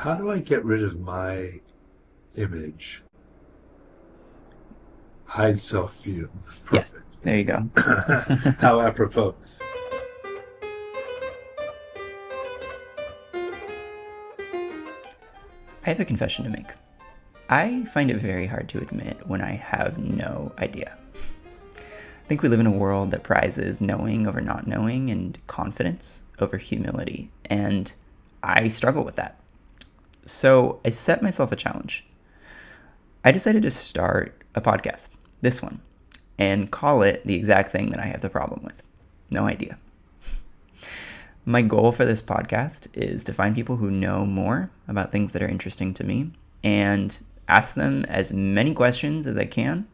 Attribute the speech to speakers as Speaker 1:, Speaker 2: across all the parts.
Speaker 1: How do I get rid of my image? Hide self-view.
Speaker 2: Yeah,
Speaker 1: Perfect.
Speaker 2: there you go.
Speaker 1: How apropos.
Speaker 2: I have a confession to make. I find it very hard to admit when I have no idea. I think we live in a world that prizes knowing over not knowing and confidence over humility, and I struggle with that. So I set myself a challenge. I decided to start a podcast, this one, and call it the exact thing that I have the problem with. No idea. My goal for this podcast is to find people who know more about things that are interesting to me and ask them as many questions as I can.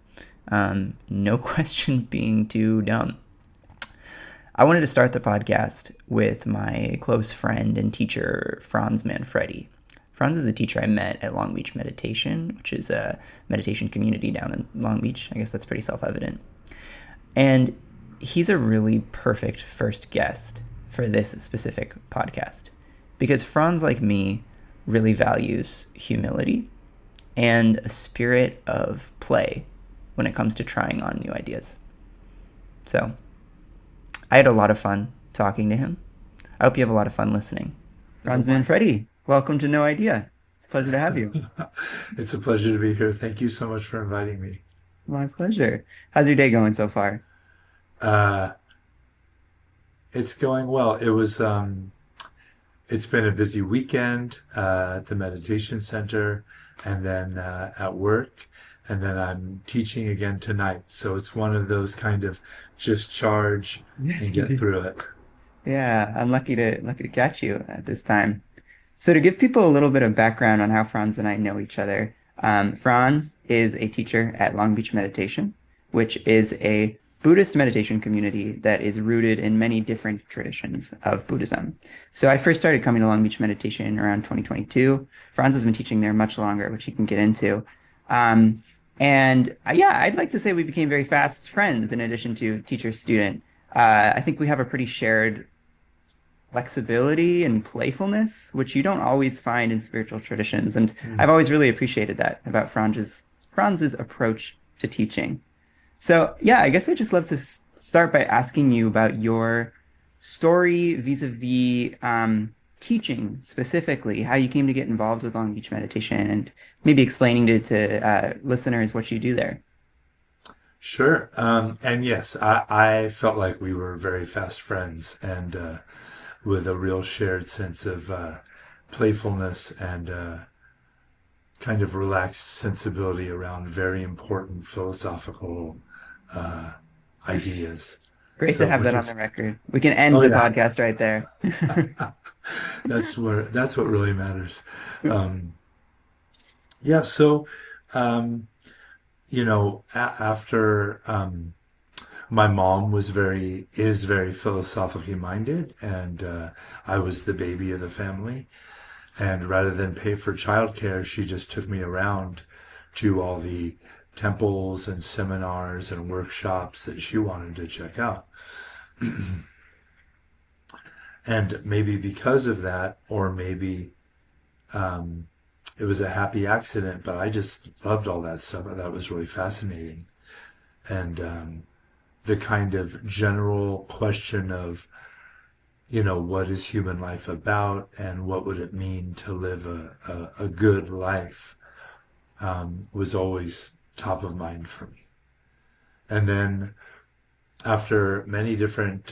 Speaker 2: No question being too dumb. I wanted to start the podcast with my close friend and teacher, Franz Manfredi. Franz is a teacher I met at Long Beach Meditation, which is a meditation community down in Long Beach. I guess that's pretty self-evident. And he's a really perfect first guest for this specific podcast because Franz, like me, really values humility and a spirit of play when it comes to trying on new ideas. So I had a lot of fun talking to him. I hope you have a lot of fun listening. Franz Manfredi, welcome to No Idea. It's a pleasure to have you.
Speaker 1: It's a pleasure to be here. Thank you so much for inviting me.
Speaker 2: My pleasure. How's your day going so far?
Speaker 1: Uh, it's going well. It's been a busy weekend at the meditation center and then at work. And then I'm teaching again tonight. So it's one of those kind of just charge and
Speaker 2: Yes, you
Speaker 1: get
Speaker 2: did.
Speaker 1: through it.
Speaker 2: Yeah, I'm lucky to catch you at this time. So to give people a little bit of background on how Franz and I know each other, Franz is a teacher at Long Beach Meditation, which is a Buddhist meditation community that is rooted in many different traditions of Buddhism. So I first started coming to Long Beach Meditation around 2022. Franz has been teaching there much longer, which he can get into. Um, yeah, I'd like to say we became very fast friends in addition to teacher-student. I think we have a pretty shared flexibility and playfulness, which you don't always find in spiritual traditions. And I've always really appreciated that about Franz's approach to teaching. So yeah, I guess I'd just love to start by asking you about your story vis-a-vis teaching specifically, how you came to get involved with Long Beach Meditation, and maybe explaining to listeners what you do there.
Speaker 1: Sure. And yes, I felt like we were very fast friends and with a real shared sense of playfulness and kind of relaxed sensibility around very important philosophical uh, ideas.
Speaker 2: Great to
Speaker 1: So,
Speaker 2: have
Speaker 1: which
Speaker 2: that on
Speaker 1: is,
Speaker 2: the record. We can end
Speaker 1: oh
Speaker 2: the
Speaker 1: yeah,
Speaker 2: podcast right there.
Speaker 1: that's what really matters. Um, yeah. So, um, after my mom is very philosophically minded, and I was the baby of the family. And rather than pay for childcare, she just took me around to all the temples and seminars and workshops that she wanted to check out. And maybe because of that, or maybe um, it was a happy accident, but I just loved all that stuff. I thought it was really fascinating. And the kind of general question of, what is human life about and what would it mean to live a good life was always top of mind for me. And then after many different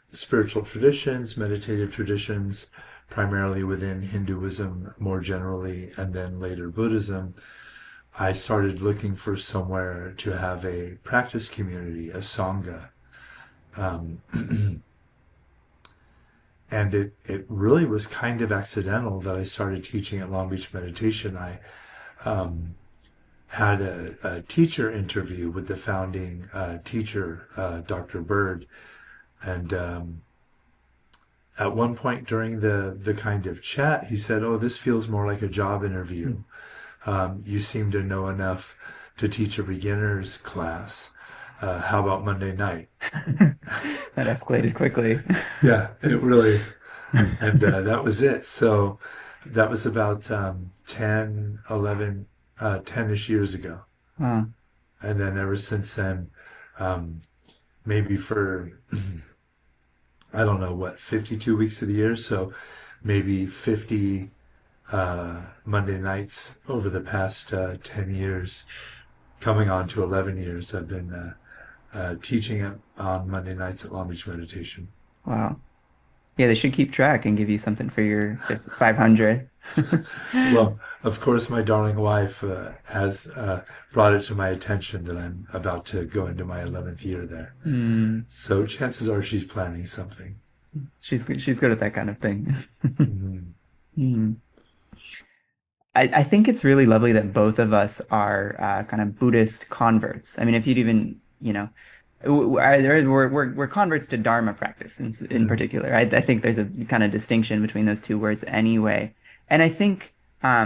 Speaker 1: spiritual traditions, meditative traditions, primarily within Hinduism more generally, and then later Buddhism, I started looking for somewhere to have a practice community, a sangha. Um, and it really was kind of accidental that I started teaching at Long Beach Meditation. I um, had a teacher interview with the founding teacher, Dr. Bird, and at one point during the kind of chat, he said, "Oh, this feels more like a job interview. You seem to know enough to teach a beginner's class. How about Monday night?"
Speaker 2: That escalated quickly.
Speaker 1: Yeah, it really, and that was it. So That was about 10, 11, 10-ish years ago.
Speaker 2: Huh.
Speaker 1: And then ever since then, um, maybe for, I don't know, what, 52 weeks of the year. So maybe 50 Monday nights over the past 10 years, coming on to 11 years, I've been teaching it on Monday nights at Long Beach Meditation.
Speaker 2: Wow. Yeah, they should keep track and give you something for your 500.
Speaker 1: Well, of course, my darling wife has brought it to my attention that I'm about to go into my 11th year there.
Speaker 2: Hmm.
Speaker 1: So chances are she's planning something.
Speaker 2: She's good at that kind of thing.
Speaker 1: Mhm.
Speaker 2: Hmm. I think it's really lovely that both of us are kind of Buddhist converts. I mean, if you'd even, we're converts to Dharma practice in
Speaker 1: Mhm.
Speaker 2: particular. I think there's a kind of distinction between those two words anyway. And I think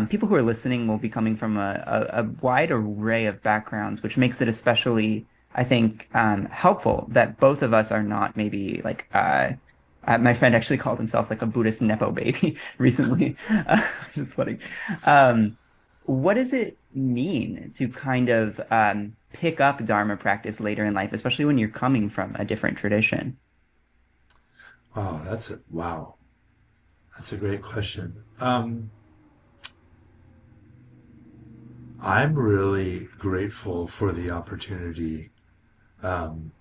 Speaker 2: people who are listening will be coming from a wide array of backgrounds, which makes it especially, I think, helpful that both of us are not maybe like my friend actually called himself like a Buddhist Nepo baby recently. Just funny. Um, what does it mean to kind of pick up Dharma practice later in life, especially when you're coming from a different tradition?
Speaker 1: Wow. That's a great question. I'm really grateful for the opportunity. Um,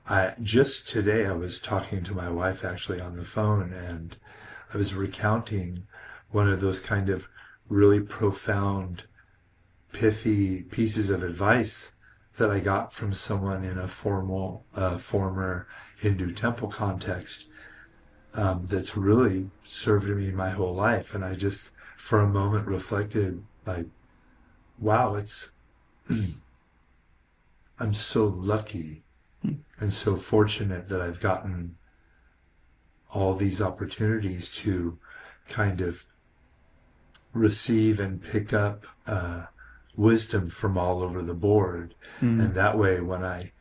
Speaker 1: I just today I was talking to my wife actually on the phone, and I was recounting one of those kind of really profound, pithy pieces of advice that I got from someone in a former Hindu temple context, that's really served me my whole life. And I just, for a moment, reflected like, wow, I'm so lucky and so fortunate that I've gotten all these opportunities to kind of receive and pick up wisdom from all over the board. And
Speaker 2: Mm,
Speaker 1: that way, when I,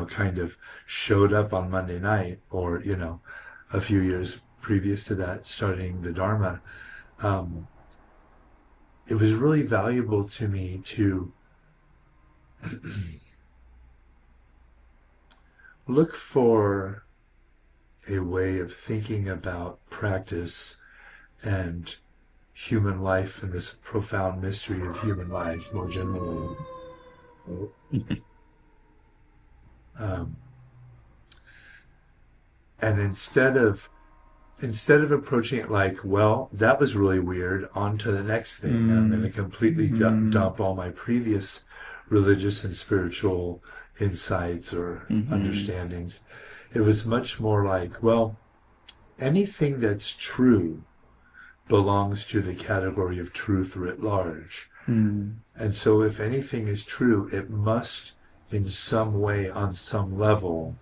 Speaker 1: kind of showed up on Monday night, or, a few years previous to that, starting the Dharma, um, it was really valuable to me to look for a way of thinking about practice and human life and this profound mystery of human life more generally. Um, and instead of approaching it like, well, that was really weird, on to the next thing, and I'm going to
Speaker 2: mm,
Speaker 1: completely
Speaker 2: mm,
Speaker 1: dump all my previous religious and spiritual insights or
Speaker 2: mm,
Speaker 1: understandings. It was much more like, well, anything that's true belongs to the category of truth writ large.
Speaker 2: mm,
Speaker 1: And so if anything is true, it must, in some way, on some level,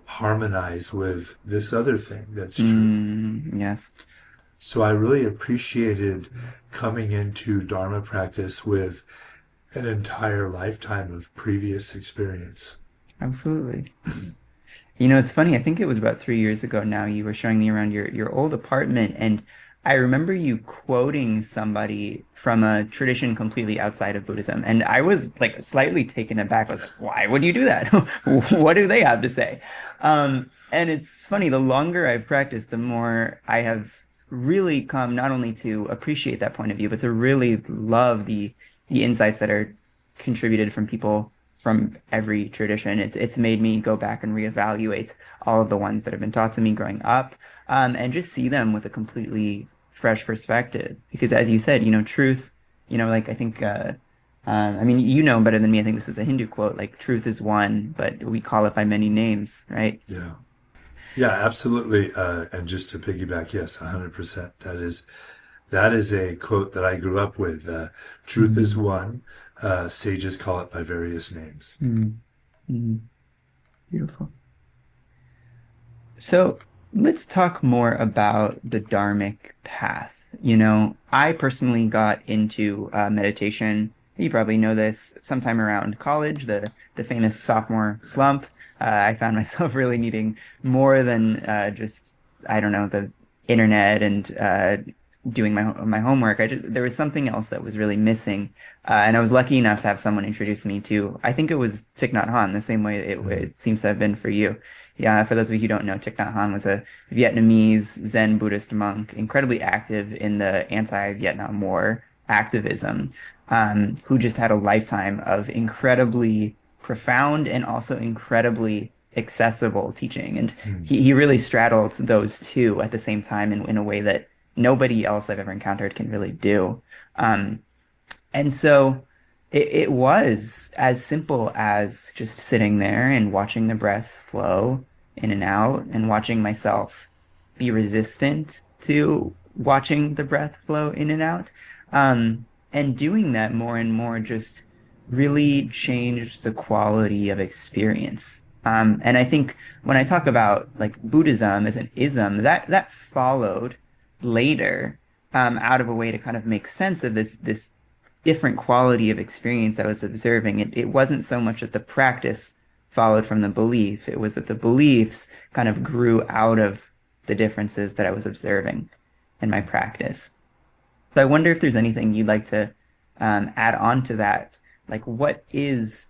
Speaker 1: harmonize with this other thing that's true.
Speaker 2: yes,
Speaker 1: So I really appreciated coming into Dharma practice with an entire lifetime of previous experience.
Speaker 2: absolutely. It's funny. I think it was about 3 years ago now. You were showing me around your old apartment, and I remember you quoting somebody from a tradition completely outside of Buddhism, and I was like slightly taken aback. I was like, "Why would you do that? What do they have to say?" And it's funny. The longer I've practiced, the more I have really come not only to appreciate that point of view, but to really love the insights that are contributed from people from every tradition. It's made me go back and reevaluate all of the ones that have been taught to me growing up, and just see them with a completely fresh perspective. Because as you said, truth, like I think, I mean, better than me. I think this is a Hindu quote, like truth is one, but we call it by many names, right?
Speaker 1: Yeah. Yeah, absolutely. And just to piggyback, yes, 100%. That is a quote that I grew up with. Truth is
Speaker 2: Mm,
Speaker 1: one. Sages call it by various names.
Speaker 2: mm, mm. Beautiful. So let's talk more about the Dharmic path. I personally got into meditation. You probably know this sometime around college, the famous sophomore slump. I found myself really needing more than just, I don't know, the internet and doing my homework, there was something else that was really missing, and I was lucky enough to have someone introduce me to. I think it was Thich Nhat Hanh, the same way
Speaker 1: Mm,
Speaker 2: it seems to have been for you. Yeah, for those of you who don't know, Thich Nhat Hanh was a Vietnamese Zen Buddhist monk, incredibly active in the anti-Vietnam War activism, who just had a lifetime of incredibly profound and also incredibly accessible teaching. And
Speaker 1: mm,
Speaker 2: he really straddled those two at the same time in a way that nobody else I've ever encountered can really do. Um, and so it was as simple as just sitting there and watching the breath flow in and out and watching myself be resistant to watching the breath flow in and out. And doing that more and more just really changed the quality of experience. And I think when I talk about like Buddhism as an ism, that followed later out of a way to kind of make sense of this different quality of experience I was observing. It wasn't so much that the practice followed from the belief; it was that the beliefs kind of grew out of the differences that I was observing in my practice. So I wonder if there's anything you'd like to add on to that. Like, what is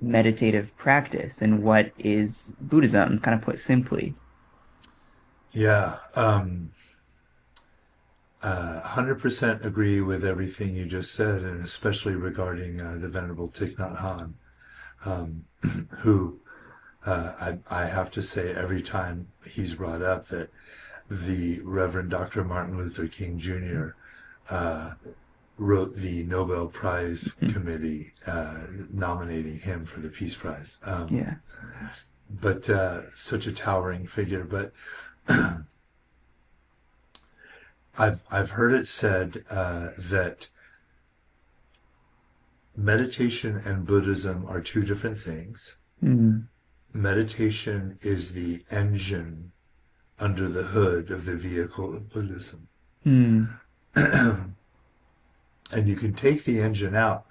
Speaker 2: meditative practice and what is Buddhism, kind of put simply?
Speaker 1: yeah. 100% agree with everything you just said, and especially regarding the Venerable Thich Nhat Hanh, who I have to say every time he's brought up that the Reverend Dr. Martin Luther King Jr. Wrote the Nobel Prize Committee nominating him for the Peace Prize.
Speaker 2: Yeah.
Speaker 1: But such a towering figure. But I've heard it said that meditation and Buddhism are two different things.
Speaker 2: Mm.
Speaker 1: Meditation is the engine under the hood of the vehicle of Buddhism.
Speaker 2: Mm.
Speaker 1: And you can take the engine out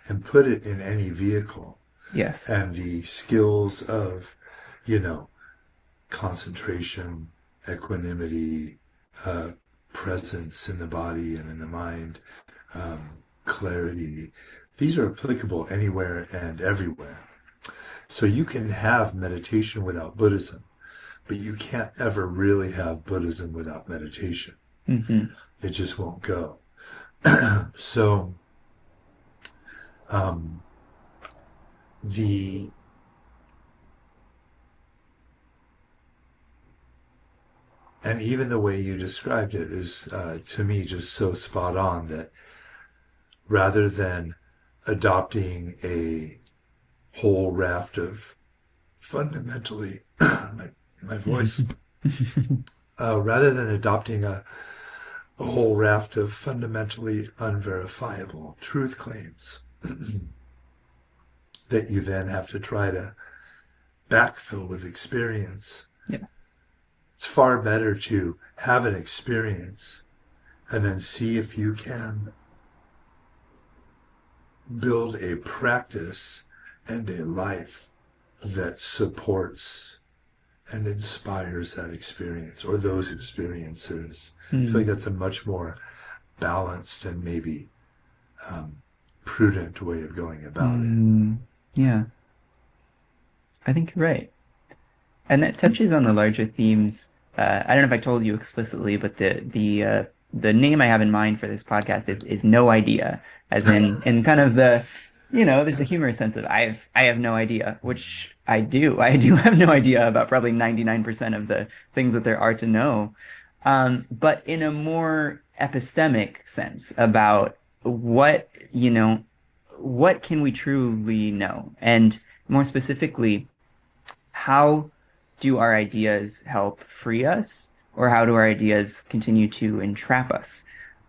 Speaker 1: and put it in any vehicle.
Speaker 2: Yes.
Speaker 1: And the skills of, you know, concentration, equanimity, presence in the body and in the mind, clarity, these are applicable anywhere and everywhere. So you can have meditation without Buddhism, but you can't ever really have Buddhism without meditation.
Speaker 2: Mm-hmm.
Speaker 1: It just won't go. So the and even the way you described it is to me just so spot on that rather than adopting a whole raft of fundamentally my voice rather than adopting a whole raft of fundamentally unverifiable truth claims that you then have to try to backfill with experience.
Speaker 2: Yeah.
Speaker 1: It's far better to have an experience and then see if you can build a practice and a life that supports and inspires that experience or those experiences. I feel like that's a much more balanced and maybe prudent way of going about it.
Speaker 2: Yeah. I think you're right. And that touches on the larger themes. I don't know if I told you explicitly, but the name I have in mind for this podcast is No Idea, as in kind of the, there's a humorous sense of I have no idea, which I do. I do have no idea about probably 99% of the things that there are to know. But in a more epistemic sense about what can we truly know? And more specifically, how do our ideas help free us, or how do our ideas continue to entrap us?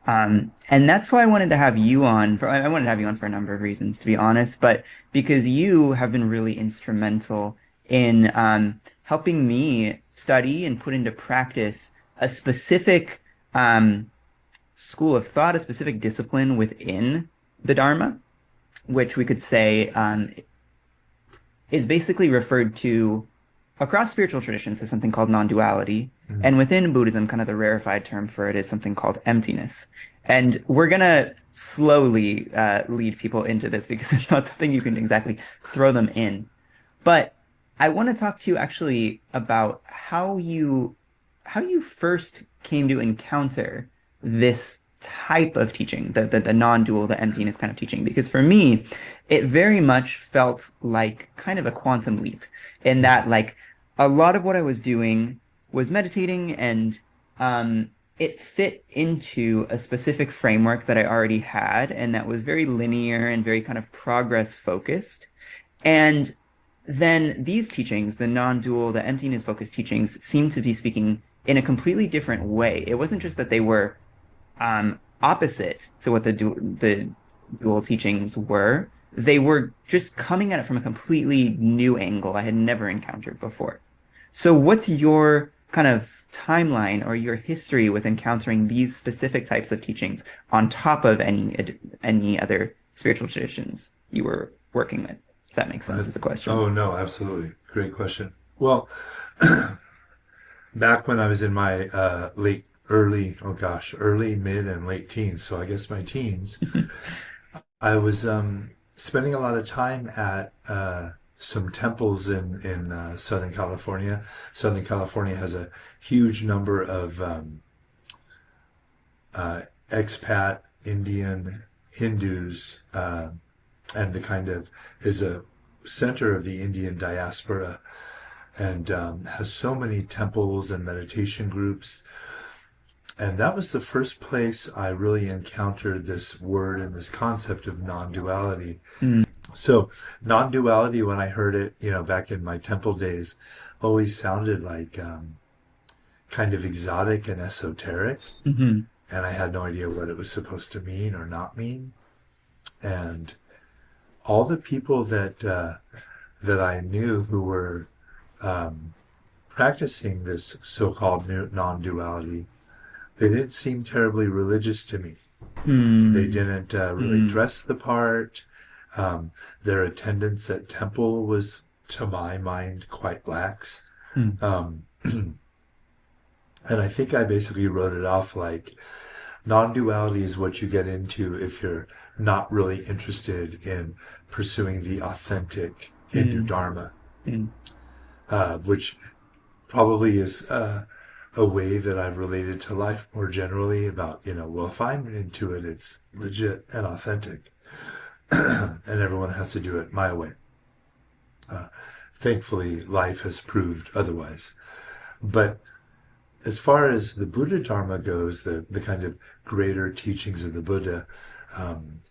Speaker 2: And that's why I wanted to have you on. I wanted to have you on for a number of reasons, to be honest, but because you have been really instrumental in helping me study and put into practice a specific school of thought, a specific discipline within the Dharma, which we could say is basically referred to across spiritual traditions there's something called non-duality,
Speaker 1: Mm.
Speaker 2: and within Buddhism, kind of the rarefied term for it is something called emptiness. And we're gonna slowly lead people into this because it's not something you can exactly throw them in. But I want to talk to you actually about how you first came to encounter this type of teaching, the non-dual, the emptiness kind of teaching. Because for me, it very much felt like kind of a quantum leap in
Speaker 1: Mm.
Speaker 2: that like a lot of what I was doing was meditating and it fit into a specific framework that I already had and that was very linear and very kind of progress focused. And then these teachings, the non-dual, the emptiness focused teachings, seem to be speaking in a completely different way. It wasn't just that they were opposite to what the dual teachings were. They were just coming at it from a completely new angle I had never encountered before. So, what's your kind of timeline or your history with encountering these specific types of teachings on top of any other spiritual traditions you were working with? If that makes sense
Speaker 1: Uh,
Speaker 2: as a question.
Speaker 1: oh no, absolutely. Great question. Well, back when I was in my early, mid, and late teens, so I guess my teens, I was spending a lot of time at some temples in Southern California. Southern California has a huge number of expat Indian Hindus, and the kind of is a center of the Indian diaspora, and has so many temples and meditation groups. And that was the first place I really encountered this word and this concept of non-duality.
Speaker 2: Mm,
Speaker 1: So non-duality, when I heard it, back in my temple days, always sounded like kind of exotic and esoteric.
Speaker 2: hmm
Speaker 1: And I had no idea what it was supposed to mean or not mean. And all the people that I knew who were practicing this so-called non-duality, they didn't seem terribly religious to me. They
Speaker 2: mm,
Speaker 1: didn't really
Speaker 2: mm,
Speaker 1: dress the part. Their attendance at temple was, to my mind, quite lax.
Speaker 2: mm,
Speaker 1: Um, and I think I basically wrote it off like non-duality is what you get into if you're not really interested in pursuing the authentic Hindu
Speaker 2: mm,
Speaker 1: Dharma,
Speaker 2: mm,
Speaker 1: which probably is a way that I've related to life more generally about, well, if I'm into it, it's legit and authentic, and everyone has to do it my way. Thankfully, life has proved otherwise. But as far as the Buddha Dharma goes, the kind of greater teachings of the Buddha, um,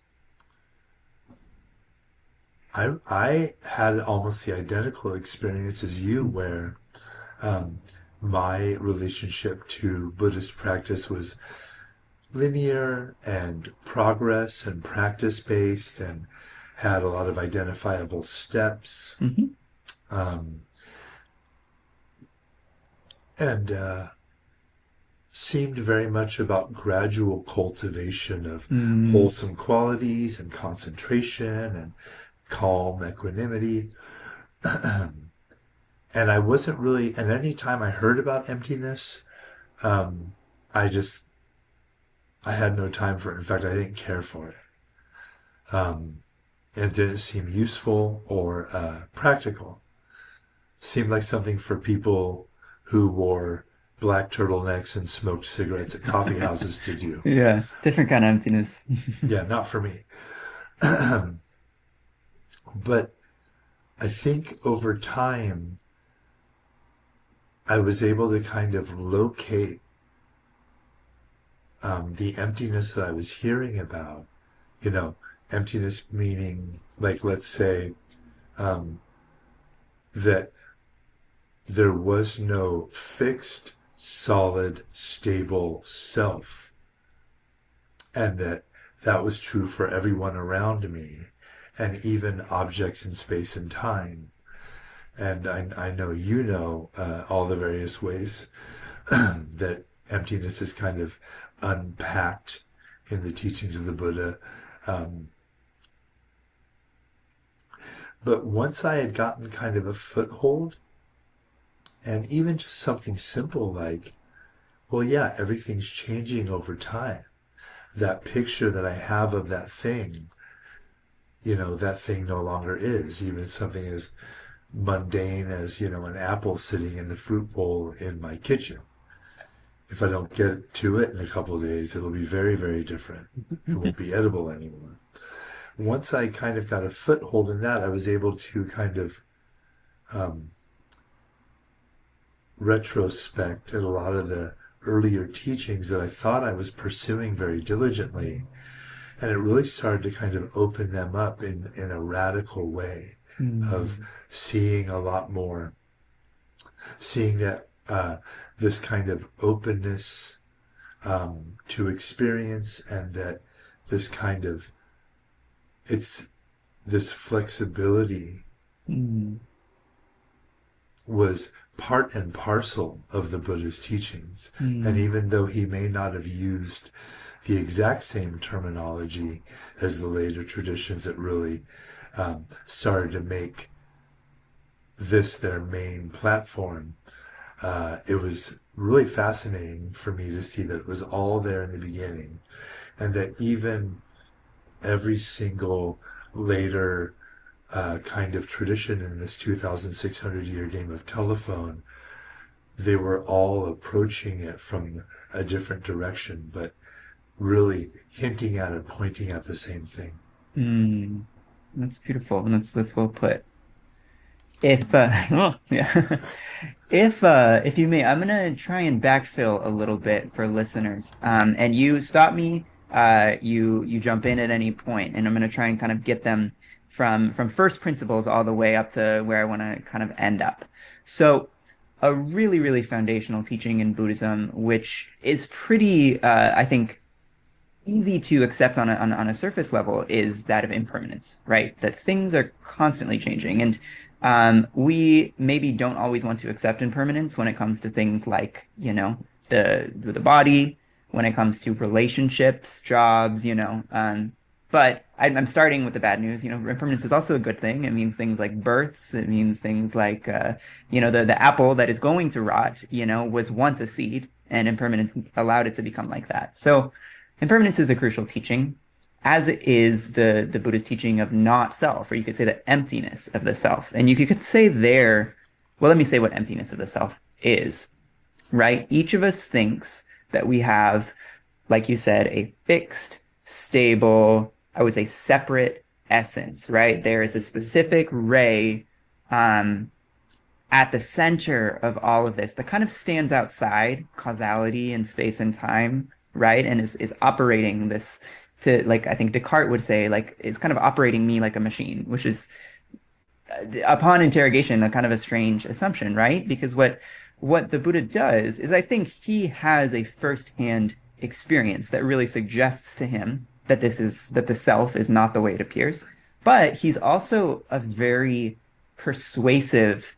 Speaker 1: I had almost the identical experience as you, where um, my relationship to Buddhist practice was linear and progress and practice based and had a lot of identifiable steps,
Speaker 2: mhm,
Speaker 1: um, and seemed very much about gradual cultivation of
Speaker 2: mm,
Speaker 1: wholesome qualities and concentration and calm equanimity. And I wasn't really, and any time I heard about emptiness, um, I just, I had no time for it. In fact, I didn't care for it. It didn't seem useful or practical. Seemed like something for people who wore black turtlenecks and smoked cigarettes at coffee houses to do.
Speaker 2: yeah, different kind of emptiness.
Speaker 1: Yeah, not for me. But I think over time, I was able to kind of locate the emptiness that I was hearing about. You know, emptiness meaning, like, let's say, um, that there was no fixed, solid, stable self, and that was true for everyone around me, and even objects in space and time. And I know all the various ways that emptiness is kind of unpacked in the teachings of the Buddha. Um, but once I had gotten kind of a foothold And even just something simple like, well, yeah, everything's changing over time. That picture that I have of that thing, that thing no longer is. Even something as mundane as, an apple sitting in the fruit bowl in my kitchen. If I don't get to it in a couple of days, it'll be very, very different. It won't be edible anymore. Once I kind of got a foothold in that, I was able to kind of um, retrospect at a lot of the earlier teachings that I thought I was pursuing very diligently. And it really started to kind of open them up in a radical way of seeing a lot more, seeing that this kind of openness to experience, and that this kind of, it's this flexibility was part and parcel of the Buddha's teachings. And even though he may not have used the exact same terminology as the later traditions that really started to make this their main platform, it was really fascinating for me to see that it was all there in the beginning, and that even every single later kind of tradition in this 2,600 year game of telephone, they were all approaching it from a different direction, but really hinting at and pointing at the same thing.
Speaker 2: That's beautiful, and that's well put. If oh, yeah. If you may, I'm gonna try and backfill a little bit for listeners. And you stop me, you jump in at any point, and I'm gonna try and kind of get them from first principles all the way up to where I want to kind of end up. So a really, really foundational teaching in Buddhism, which is pretty, I think, easy to accept on a surface level, is that of impermanence, right? That things are constantly changing, and we maybe don't always want to accept impermanence when it comes to things like, the body, when it comes to relationships, jobs, but I'm starting with the bad news. Impermanence is also a good thing. It means things like births. It means things like, the apple that is going to rot, was once a seed, and impermanence allowed it to become like that. So impermanence is a crucial teaching, as it is the Buddha's teaching of not self, or you could say the emptiness of the self. And you could say there, well, let me say what emptiness of the self is, right? Each of us thinks that we have, like you said, a fixed, stable, I would say separate essence, right? There is a specific ray at the center of all of this that kind of stands outside causality and space and time, right? And is operating this to, like, I think Descartes would say, like, is kind of operating me like a machine, which is, upon interrogation, a kind of a strange assumption, right? Because what the Buddha does is, I think he has a firsthand experience that really suggests to him that the self is not the way it appears. But he's also a very persuasive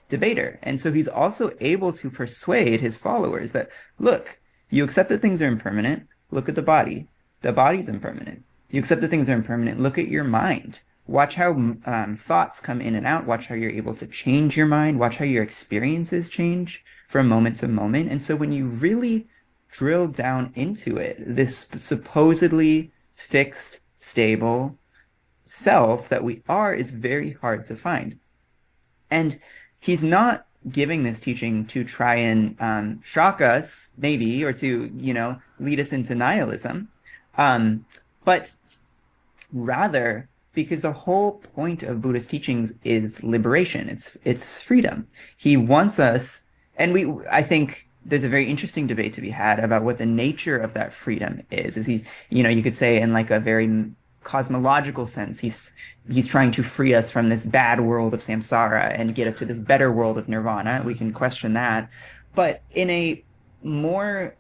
Speaker 2: debater. And so he's also able to persuade his followers that, look, you accept that things are impermanent, look at the body. The body's impermanent. You accept that things are impermanent, look at your mind. Watch how thoughts come in and out. Watch how you're able to change your mind. Watch how your experiences change from moment to moment. And so when you really drill down into it, this supposedly fixed, stable self that we are is very hard to find. And he's not giving this teaching to try and shock us, maybe, or to, lead us into nihilism, but rather because the whole point of Buddhist teachings is liberation. It's freedom. He wants us, and I think there's a very interesting debate to be had about what the nature of that freedom is. Is he, you could say in like a very cosmological sense, he's trying to free us from this bad world of samsara and get us to this better world of nirvana. We can question that. But in a more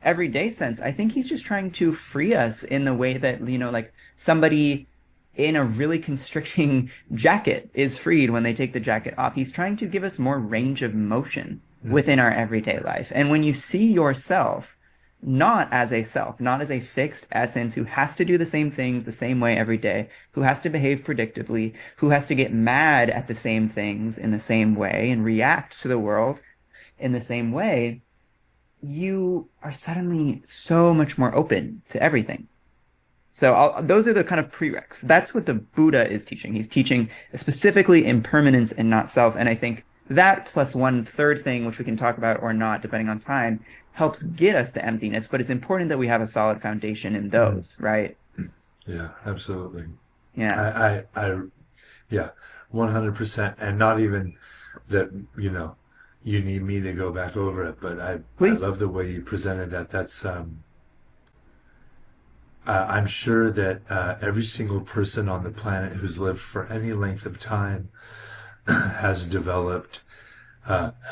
Speaker 2: everyday sense, I think he's just trying to free us in the way that, like somebody in a really constricting jacket is freed when they take the jacket off. He's trying to give us more range of motion within our everyday life. And when you see yourself not as a self, not as a fixed essence who has to do the same things the same way every day, who has to behave predictably, who has to get mad at the same things in the same way and react to the world in the same way, you are suddenly so much more open to everything. So those are the kind of prereqs. That's what the Buddha is teaching. He's teaching specifically impermanence and not self. And I think that plus one third thing, which we can talk about or not, depending on time, helps get us to emptiness. But it's important that we have a solid foundation in
Speaker 1: Mm.
Speaker 2: those, right?
Speaker 1: Yeah, absolutely.
Speaker 2: Yeah.
Speaker 1: Yeah, 100%. And not even that, you need me to go back over it, but I
Speaker 2: Please.
Speaker 1: love the way you presented that. I'm sure that every single person on the planet who's lived for any length of time has developed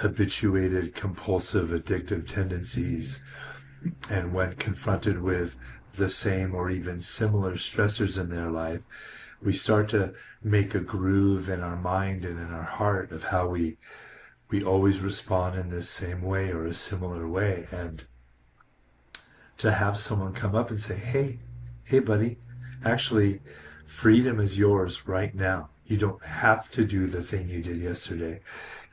Speaker 1: habituated, compulsive, addictive tendencies. And when confronted with the same or even similar stressors in their life, we start to make a groove in our mind and in our heart of how we always respond in this same way or a similar way. And to have someone come up and say, hey, buddy, actually, freedom is yours right now. You don't have to do the thing you did yesterday.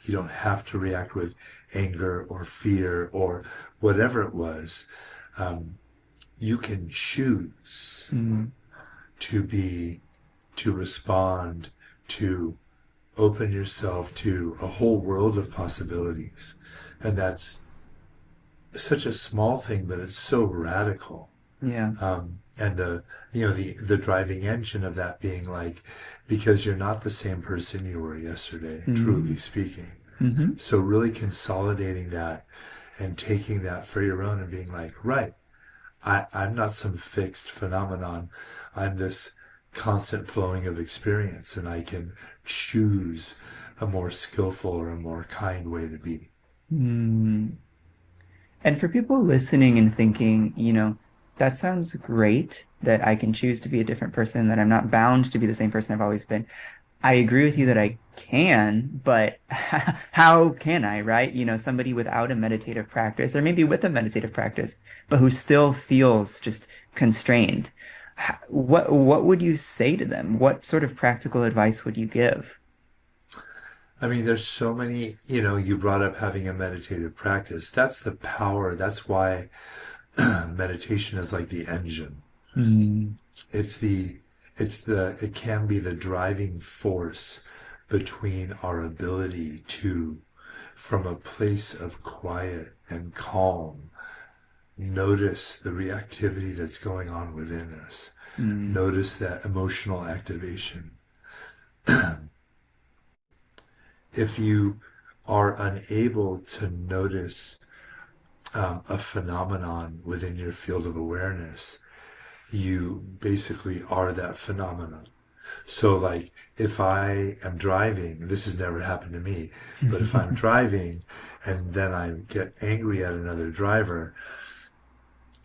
Speaker 1: You don't have to react with anger or fear or whatever it was. You can choose
Speaker 2: Mm,
Speaker 1: to respond, to open yourself to a whole world of possibilities. And that's such a small thing, but it's so radical.
Speaker 2: yeah.
Speaker 1: And the driving engine of that being like, because you're not the same person you were yesterday, truly
Speaker 2: Mm,
Speaker 1: speaking.
Speaker 2: hmm.
Speaker 1: So really consolidating that and taking that for your own and being like, right, I'm not some fixed phenomenon. I'm this constant flowing of experience, and I can choose a more skillful or a more kind way to be.
Speaker 2: Mm. And for people listening and thinking, that sounds great that I can choose to be a different person, that I'm not bound to be the same person I've always been. I agree with you that I can, but how can I, right? Somebody without a meditative practice, or maybe with a meditative practice, but who still feels just constrained. What would you say to them? What sort of practical advice would you give?
Speaker 1: I mean, there's so many, you brought up having a meditative practice. That's the power. That's why meditation is like the engine.
Speaker 2: Mm,
Speaker 1: It's it can be the driving force between our ability to, from a place of quiet and calm, notice the reactivity that's going on within us.
Speaker 2: mm,
Speaker 1: Notice that emotional activation. If you are unable to notice a phenomenon within your field of awareness, you basically are that phenomenon. So, like, if I am driving, this has never happened to me, but if I'm driving and then I get angry at another driver,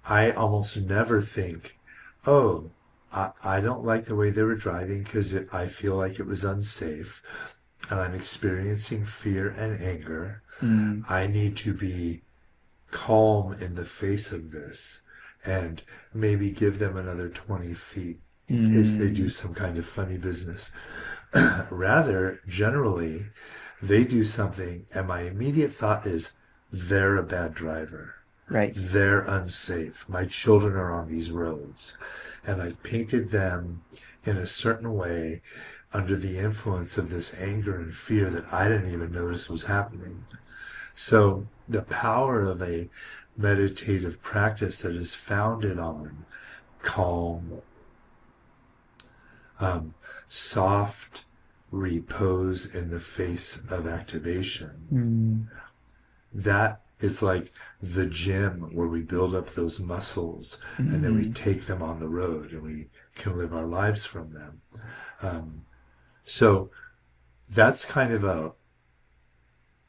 Speaker 1: I almost never think, oh, I don't like the way they were driving because I feel like it was unsafe and I'm experiencing fear and anger.
Speaker 2: mm,
Speaker 1: I need to be calm in the face of this and maybe give them another 20 feet in case they do
Speaker 2: mm,
Speaker 1: some kind of funny business. Rather, generally, they do something and my immediate thought is, they're a bad driver.
Speaker 2: right.
Speaker 1: They're unsafe. My children are on these roads. And I've painted them in a certain way under the influence of this anger and fear that I didn't even notice was happening. So the power of a meditative practice that is founded on calm, soft repose in the face of activation,
Speaker 2: Mm,
Speaker 1: that is like the gym where we build up those muscles and then we
Speaker 2: mm,
Speaker 1: take them on the road and we can live our lives from them. So that's kind of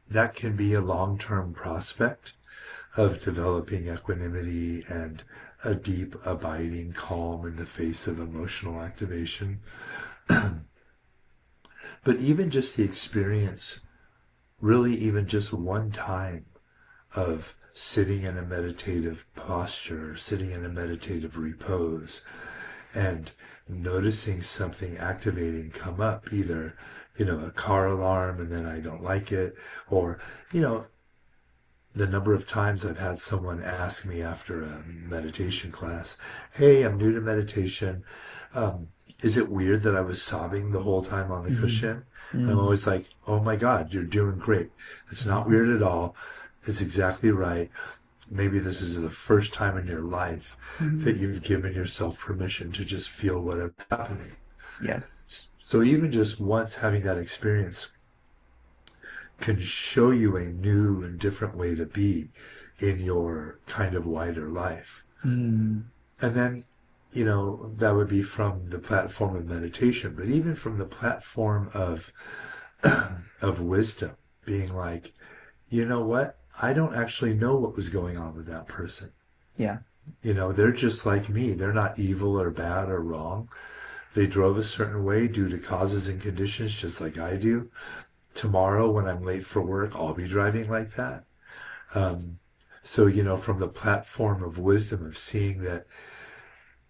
Speaker 1: that can be a long-term prospect of developing equanimity and a deep, abiding calm in the face of emotional activation. But even just the experience, really even just one time of sitting in a meditative posture, sitting in a meditative repose, and noticing something activating come up, either, a car alarm and then I don't like it, or, you know, the number of times I've had someone ask me after a meditation class, hey, I'm new to meditation. Is it weird that I was sobbing the whole time on the
Speaker 2: Mm-hmm.
Speaker 1: cushion? And I'm
Speaker 2: Mm-hmm.
Speaker 1: always like, oh my God, you're doing great. It's not weird at all. It's exactly right. Maybe this is the first time in your life
Speaker 2: Mm-hmm.
Speaker 1: that you've given yourself permission to just feel whatever's happening.
Speaker 2: Yes.
Speaker 1: So even just once having that experience can show you a new and different way to be in your kind of wider life.
Speaker 2: Mm.
Speaker 1: And then, that would be from the platform of meditation, but even from the platform of wisdom, being like, you know what? I don't actually know what was going on with that person.
Speaker 2: Yeah.
Speaker 1: They're just like me. They're not evil or bad or wrong. They drove a certain way due to causes and conditions, just like I do. Tomorrow, when I'm late for work, I'll be driving like that. So, from the platform of wisdom, of seeing that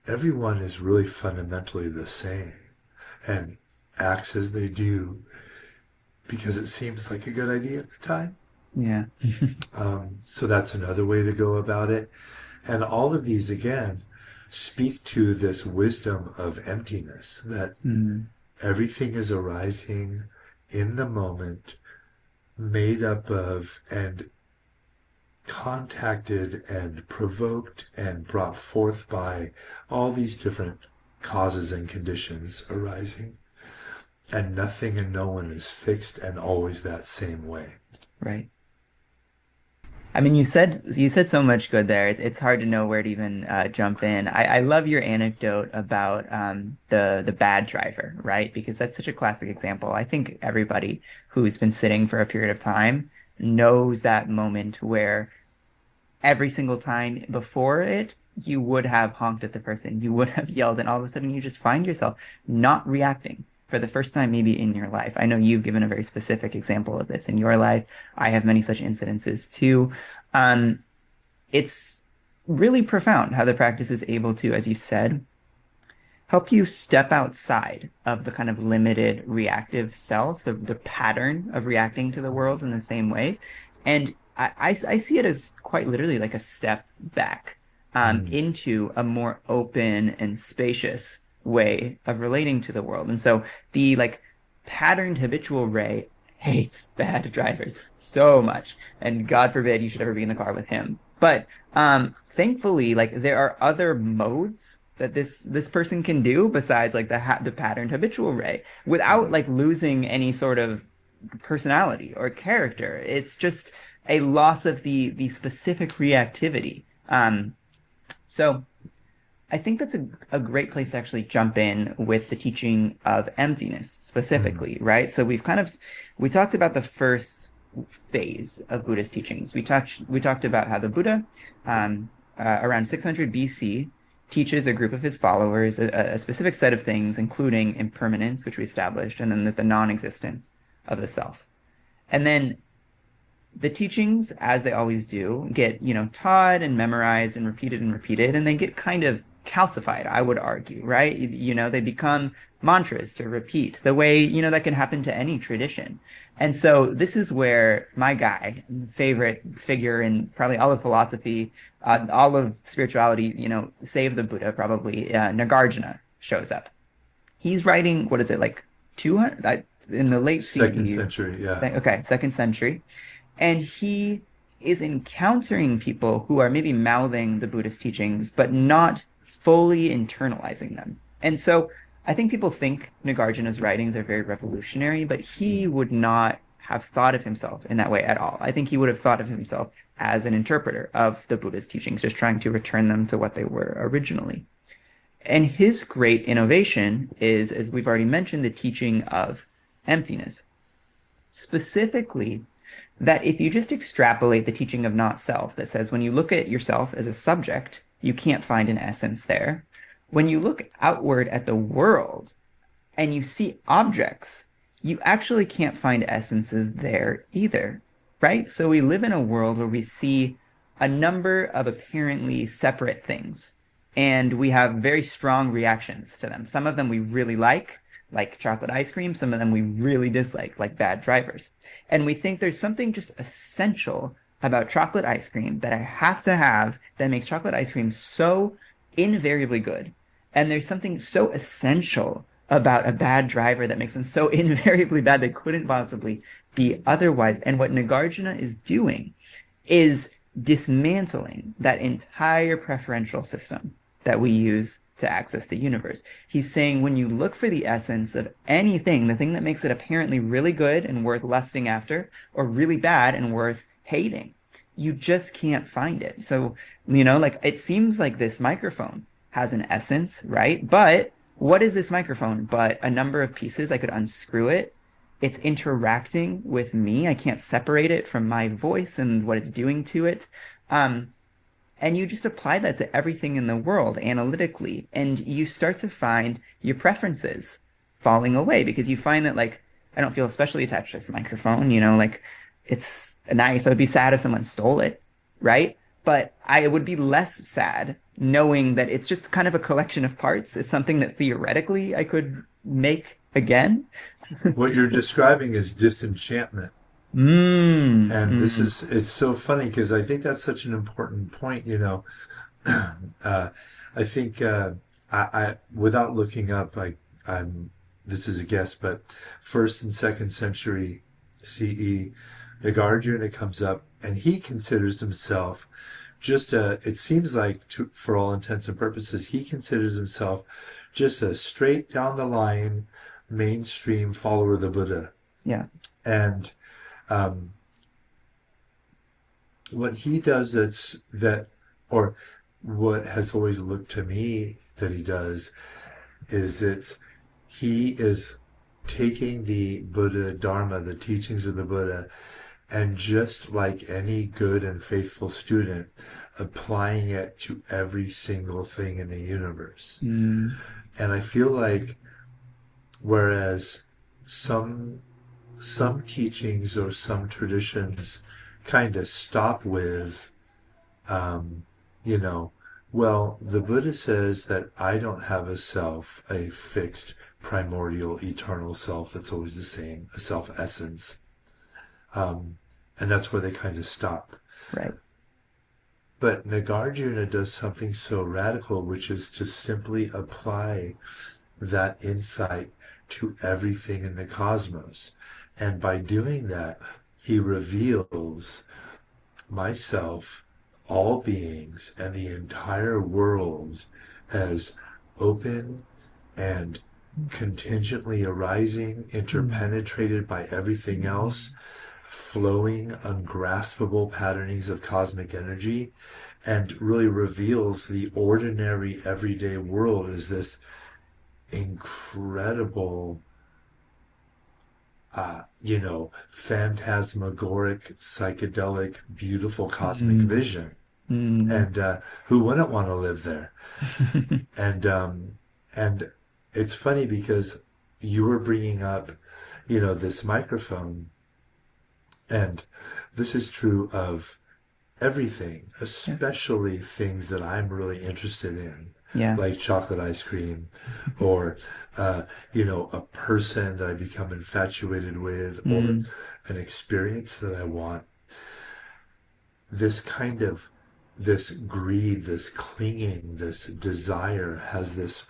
Speaker 1: everyone is really fundamentally the same and acts as they do because it seems like a good idea at the time.
Speaker 2: Yeah.
Speaker 1: So that's another way to go about it. And all of these, again, speak to this wisdom of emptiness, that
Speaker 2: Mm.
Speaker 1: everything is arising in the moment, made up of and contacted and provoked and brought forth by all these different causes and conditions arising. And nothing and no one is fixed and always that same way.
Speaker 2: Right. I mean, you said so much good there. It's hard to know where to even jump in. I love your anecdote about the bad driver, right? Because that's such a classic example. I think everybody who's been sitting for a period of time knows that moment where every single time before it, you would have honked at the person, you would have yelled, and all of a sudden you just find yourself not reacting for the first time maybe in your life. I know you've given a very specific example of this in your life. I have many such incidences too. Um, it's really profound how the practice is able to, as you said, help you step outside of the kind of limited reactive self, the pattern of reacting to the world in the same ways. And I see it as quite literally like a step back
Speaker 1: Mm.
Speaker 2: into a more open and spacious way of relating to the world. And so the like patterned habitual Ray hates bad drivers so much. And God forbid you should ever be in the car with him. But thankfully, like there are other modes that this person can do besides like the patterned habitual Ray without like losing any sort of personality or character. It's just a loss of the specific reactivity. So I think that's a great place to actually jump in with the teaching of emptiness
Speaker 1: Mm.
Speaker 2: specifically, right? So we talked about the first phase of Buddhist teachings. We talked about how the Buddha, around 600 BC, teaches a group of his followers a specific set of things, including impermanence, which we established, and then the non-existence of the self. And then the teachings, as they always do, get, taught and memorized and repeated, and they get kind of calcified, I would argue, right? They become mantras to repeat the way, that can happen to any tradition. And so this is where my guy, favorite figure in probably all of philosophy, all of spirituality, save the Buddha, probably, Nagarjuna shows up. He's writing, what is it, like 200, in the late
Speaker 1: Second
Speaker 2: CE,
Speaker 1: century, yeah.
Speaker 2: okay, second century, and he is encountering people who are maybe mouthing the Buddhist teachings, but not fully internalizing them. And so I think people think Nagarjuna's writings are very revolutionary, but he would not have thought of himself in that way at all. I think he would have thought of himself as an interpreter of the Buddhist teachings, just trying to return them to what they were originally. And his great innovation is, as we've already mentioned, the teaching of emptiness. Specifically, that if you just extrapolate the teaching of not self that says when you look at yourself as a subject, you can't find an essence there. When you look outward at the world and you see objects, you actually can't find essences there either, right? So we live in a world where we see a number of apparently separate things, and we have very strong reactions to them. Some of them we really like chocolate ice cream. Some of them we really dislike, like bad drivers. And we think there's something just essential about chocolate ice cream that I have to have that makes chocolate ice cream so invariably good. And there's something so essential about a bad driver that makes them so invariably bad they couldn't possibly be otherwise. And what Nagarjuna is doing is dismantling that entire preferential system that we use to access the universe. He's saying when you look for the essence of anything, the thing that makes it apparently really good and worth lusting after, or really bad and worth hating, you just can't find it. So, like it seems like this microphone has an essence, right? But what is this microphone but a number of pieces? I could unscrew it. It's interacting with me. I can't separate it from my voice and what it's doing to it. And you just apply that to everything in the world analytically, and you start to find your preferences falling away because you find that, like, I don't feel especially attached to this microphone, like it's nice. I would be sad if someone stole it, right? But I would be less sad knowing that it's just kind of a collection of parts. It's something that theoretically I could make again.
Speaker 1: What you're describing is disenchantment. And this
Speaker 2: Mm.
Speaker 1: it's so funny because I think that's such an important point, I think I without looking up, I'm this is a guess, but first and second century CE, Nagarjuna comes up and he considers himself it seems like for all intents and purposes, he considers himself just a straight down the line mainstream follower of the Buddha.
Speaker 2: Yeah.
Speaker 1: And um, what he does or what has always looked to me that he does he is taking the Buddha Dharma, the teachings of the Buddha, and just like any good and faithful student, applying it to every single thing in the universe.
Speaker 2: Mm.
Speaker 1: And I feel like whereas some teachings or some traditions kind of stop with, um, you know, well, the Buddha says that I don't have a self, a fixed, primordial, eternal self that's always the same, a self essence. And that's where they kind of stop.
Speaker 2: Right.
Speaker 1: But Nagarjuna does something so radical, which is to simply apply that insight to everything in the cosmos. And by doing that, he reveals myself, all beings, and the entire world as open and contingently arising, interpenetrated by everything else, flowing, ungraspable patternings of cosmic energy, and really reveals the ordinary, everyday world as this incredible, phantasmagoric, psychedelic, beautiful cosmic
Speaker 2: Mm.
Speaker 1: vision.
Speaker 2: Mm.
Speaker 1: And who wouldn't want to live there? And it's funny because you were bringing up, this microphone, and this is true of everything,
Speaker 2: Yeah.
Speaker 1: especially things that I'm really interested in,
Speaker 2: Yeah.
Speaker 1: like chocolate ice cream, or a person that I become infatuated with, or
Speaker 2: Mm.
Speaker 1: an experience that I want. This greed, this clinging, this desire has this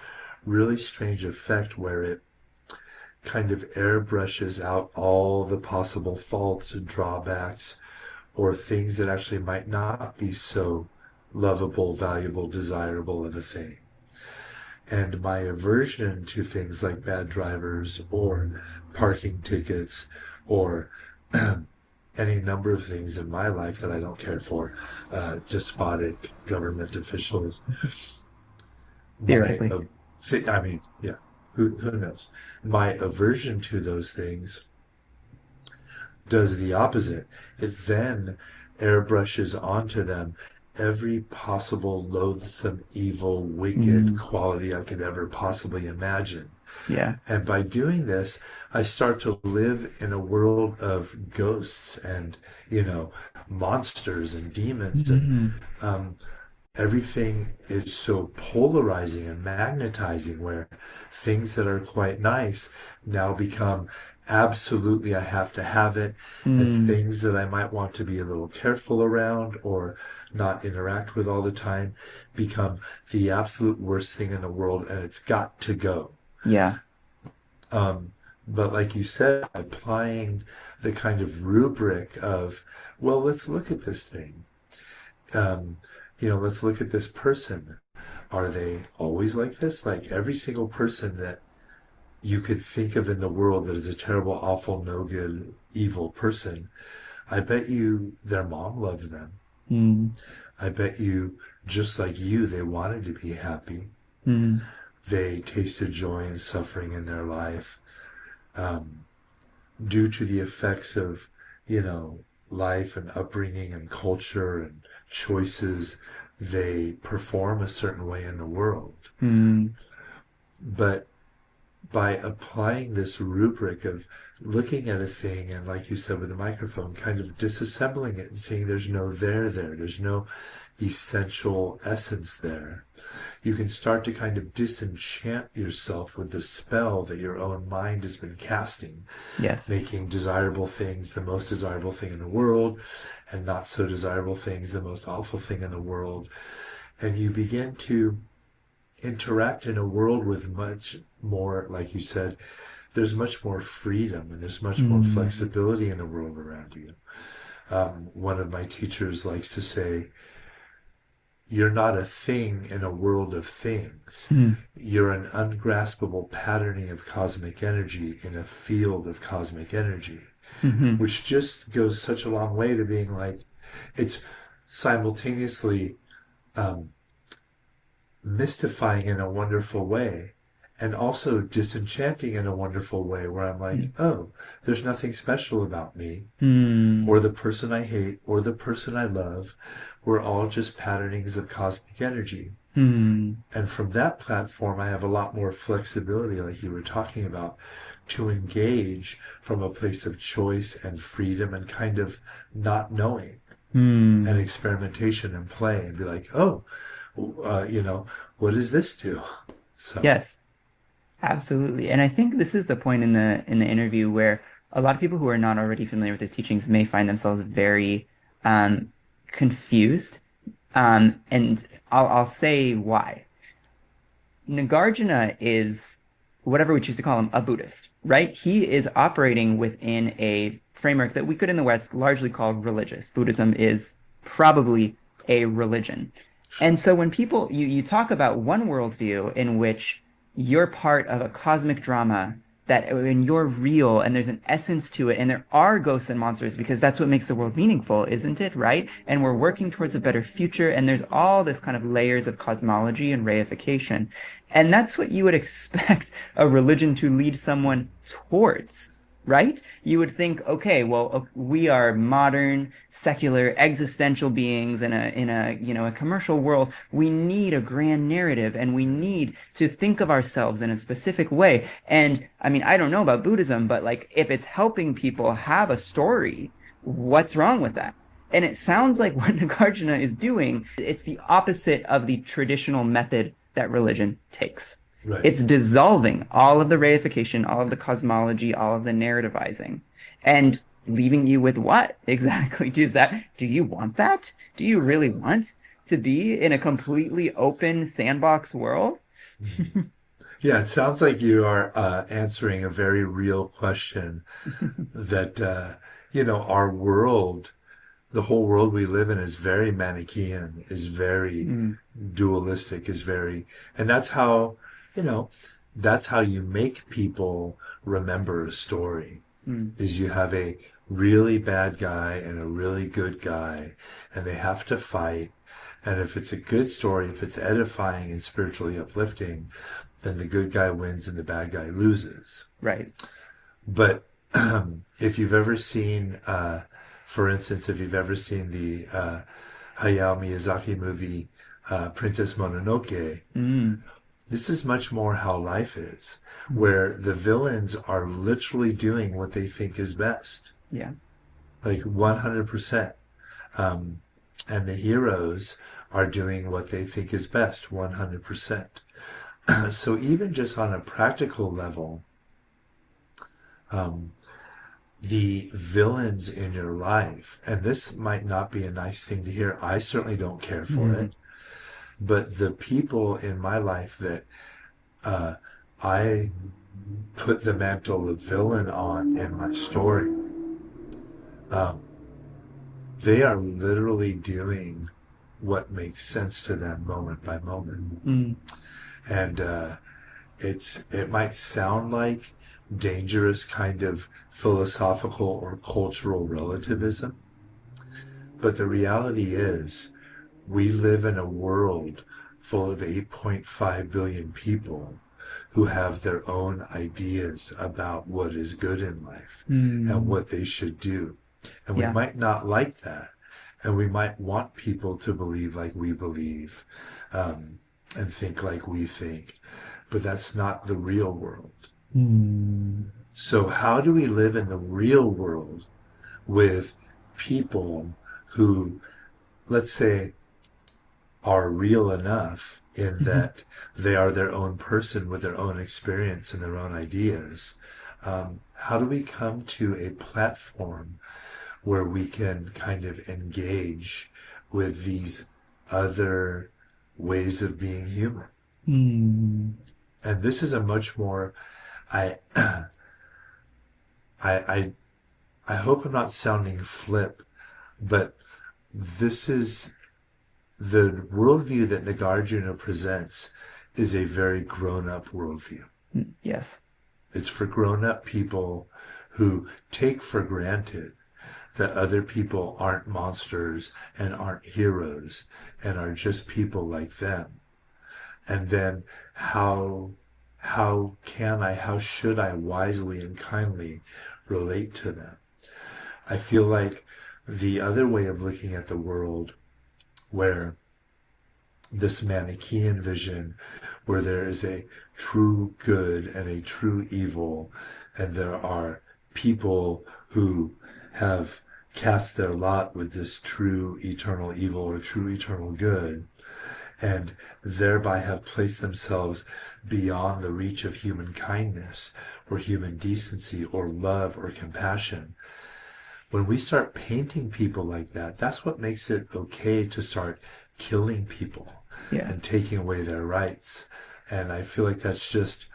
Speaker 1: really strange effect where it kind of airbrushes out all the possible faults and drawbacks or things that actually might not be so lovable, valuable, desirable of a thing. And my aversion to things like bad drivers or parking tickets or any number of things in my life that I don't care for, despotic government officials, my,
Speaker 2: Theoretically.
Speaker 1: I mean, yeah, who knows? My aversion to those things does the opposite. It then airbrushes onto them every possible loathsome, evil, wicked
Speaker 2: Mm.
Speaker 1: quality I could ever possibly imagine.
Speaker 2: Yeah.
Speaker 1: And by doing this, I start to live in a world of ghosts and, monsters and demons. And
Speaker 2: Mm.
Speaker 1: um, everything is so polarizing and magnetizing, where things that are quite nice now become absolutely I have to have it, and
Speaker 2: Mm.
Speaker 1: things that I might want to be a little careful around or not interact with all the time become the absolute worst thing in the world, and it's got to go.
Speaker 2: Yeah.
Speaker 1: um, but like you said, applying the kind of rubric of, well, let's look at this thing. um, let's look at this person. Are they always like this? Like every single person that you could think of in the world that is a terrible, awful, no good, evil person, I bet you their mom loved them.
Speaker 2: Mm.
Speaker 1: I bet you, just like you, they wanted to be happy.
Speaker 2: Mm.
Speaker 1: They tasted joy and suffering in their life, um, due to the effects of, life and upbringing and culture and choices. They perform a certain way in the world.
Speaker 2: Mm.
Speaker 1: But by applying this rubric of looking at a thing and, like you said with the microphone, kind of disassembling it and seeing there's no there's no essential essence there, you can start to kind of disenchant yourself with the spell that your own mind has been casting,
Speaker 2: Yes.
Speaker 1: making desirable things the most desirable thing in the world, and not so desirable things the most awful thing in the world. And you begin to interact in a world with much more, like you said, there's much more freedom and there's much more
Speaker 2: Mm.
Speaker 1: flexibility in the world around you. One of my teachers likes to say, you're not a thing in a world of things.
Speaker 2: Mm.
Speaker 1: You're an ungraspable patterning of cosmic energy in a field of cosmic energy,
Speaker 2: Mm-hmm.
Speaker 1: which just goes such a long way to being like, it's simultaneously um, mystifying in a wonderful way and also disenchanting in a wonderful way, where I'm like, oh, there's nothing special about me
Speaker 2: Mm.
Speaker 1: or the person I hate or the person I love. We're all just patternings of cosmic energy.
Speaker 2: Mm.
Speaker 1: And from that platform, I have a lot more flexibility, like you were talking about, to engage from a place of choice and freedom and kind of not knowing and
Speaker 2: Mm.
Speaker 1: experimentation and play, and be like, oh, what does this do? So,
Speaker 2: Yes. Absolutely. And I think this is the point in the interview where a lot of people who are not already familiar with his teachings may find themselves very um, confused. And I'll say why. Nagarjuna is whatever we choose to call him, a Buddhist, right? He is operating within a framework that we could in the West largely call religious. Buddhism is probably a religion. And so when people, you talk about one worldview in which you're part of a cosmic drama that and you're real and there's an essence to it and there are ghosts and monsters because that's what makes the world meaningful, isn't it? Right? And we're working towards a better future and there's all this kind of layers of cosmology and reification. And that's what you would expect a religion to lead someone towards. Right? You would think, okay, well, we are modern, secular, existential beings in a a commercial world. We need a grand narrative, and we need to think of ourselves in a specific way. And I mean, I don't know about Buddhism, but like, if it's helping people have a story, what's wrong with that? And it sounds like what Nagarjuna is doing, it's the opposite of the traditional method that religion takes.
Speaker 1: right.
Speaker 2: It's dissolving all of the reification, all of the cosmology, all of the narrativizing, and leaving you with what exactly? Do you want that? Do you really want to be in a completely open sandbox world?
Speaker 1: Yeah, it sounds like you are answering a very real question that, our world, the whole world we live in is very Manichaean, is very
Speaker 2: Mm.
Speaker 1: dualistic, is very, and you know, that's how you make people remember a story,
Speaker 2: Mm.
Speaker 1: is you have a really bad guy and a really good guy, and they have to fight. And if it's a good story, if it's edifying and spiritually uplifting, then the good guy wins and the bad guy loses.
Speaker 2: Right.
Speaker 1: But if you've ever seen, for instance, if you've ever seen the Hayao Miyazaki movie, Princess Mononoke,
Speaker 2: Mm,
Speaker 1: this is much more how life is, where the villains are literally doing what they think is best,
Speaker 2: yeah.
Speaker 1: like 100%. Um, and the heroes are doing what they think is best, 100%. So even just on a practical level, um, the villains in your life, and this might not be a nice thing to hear. I certainly don't care for
Speaker 2: Mm,
Speaker 1: it. But the people in my life that uh, I put the mantle of villain on in my story, um, they are literally doing what makes sense to them moment by moment.
Speaker 2: mm,
Speaker 1: And it might sound like dangerous kind of philosophical or cultural relativism, but the reality is we live in a world full of 8.5 billion people who have their own ideas about what is good in life and
Speaker 2: mm,
Speaker 1: what they should do. And we
Speaker 2: yeah.
Speaker 1: might not like that. And we might want people to believe like we believe, and think like we think. But that's not the real world.
Speaker 2: Mm,
Speaker 1: So how do we live in the real world with people who, let's say, are real enough in
Speaker 2: mhm.
Speaker 1: that they are their own person with their own experience and their own ideas? How do we come to a platform where we can kind of engage with these other ways of being human?
Speaker 2: Mm,
Speaker 1: And this is a much more, I, I, I, I hope I'm not sounding flip, but this is the worldview that Nagarjuna presents is a very grown-up worldview.
Speaker 2: yes.
Speaker 1: It's for grown-up people who take for granted that other people aren't monsters and aren't heroes and are just people like them. And then how should I wisely and kindly relate to them? I feel like the other way of looking at the world, where this Manichaean vision, where there is a true good and a true evil, and there are people who have cast their lot with this true eternal evil or true eternal good, and thereby have placed themselves beyond the reach of human kindness or human decency or love or compassion. When we start painting people like that, that's what makes it okay to start killing people
Speaker 2: Yeah.
Speaker 1: and taking away their rights. And I feel like that's just,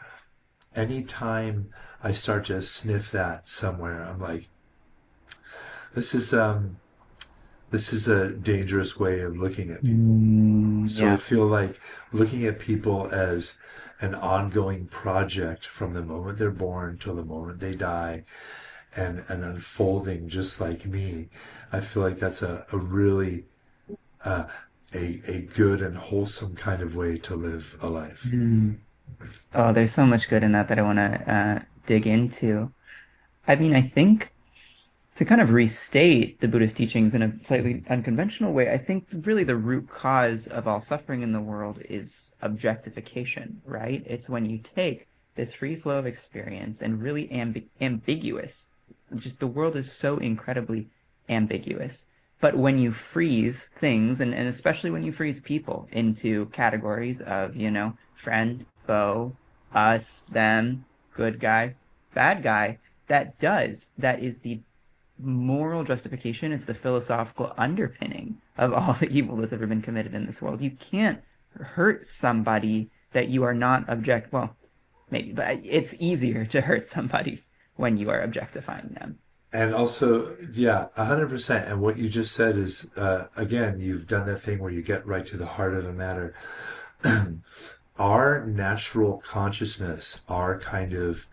Speaker 1: anytime I start to sniff that somewhere, I'm like, this is this is a dangerous way of looking at people.
Speaker 2: Mm,
Speaker 1: So I
Speaker 2: yeah.
Speaker 1: feel like looking at people as an ongoing project from the moment they're born till the moment they die, and unfolding just like me, I feel like that's a really uh, a good and wholesome kind of way to live a life.
Speaker 2: Mm. Oh, there's so much good in that that I want to dig into. I mean, I think to kind of restate the Buddhist teachings in a slightly unconventional way, I think really the root cause of all suffering in the world is objectification, right? It's when you take this free flow of experience and really ambiguous, just the world is so incredibly ambiguous. But when you freeze things, and especially when you freeze people into categories of, friend, foe, us, them, good guy, bad guy, that is the moral justification. It's the philosophical underpinning of all the evil that's ever been committed in this world. You can't hurt somebody that you are not well, maybe, but it's easier to hurt somebody when you are objectifying them.
Speaker 1: And also, yeah, 100%. And what you just said is, again, you've done that thing where you get right to the heart of the matter. Our natural consciousness, our kind of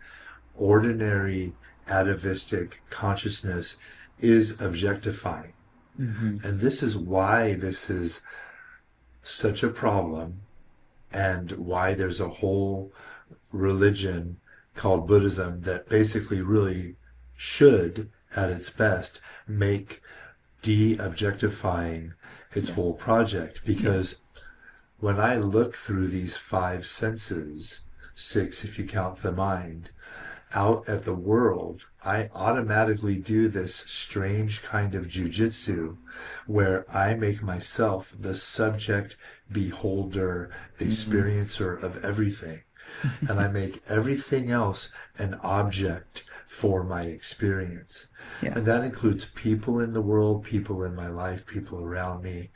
Speaker 1: ordinary atavistic consciousness, is objectifying.
Speaker 2: Mm-hmm.
Speaker 1: And this is why this is such a problem, and why there's a whole religion called Buddhism that basically really should, at its best, make de-objectifying its
Speaker 2: Yeah.
Speaker 1: whole project.
Speaker 2: Yeah.
Speaker 1: Because when I look through these five senses, six if you count the mind, out at the world, I automatically do this strange kind of jujitsu where I make myself the subject, beholder,
Speaker 2: Mm.
Speaker 1: experiencer of everything. And I make everything else an object for my experience.
Speaker 2: Yeah.
Speaker 1: And that includes people in the world, people in my life, people around me.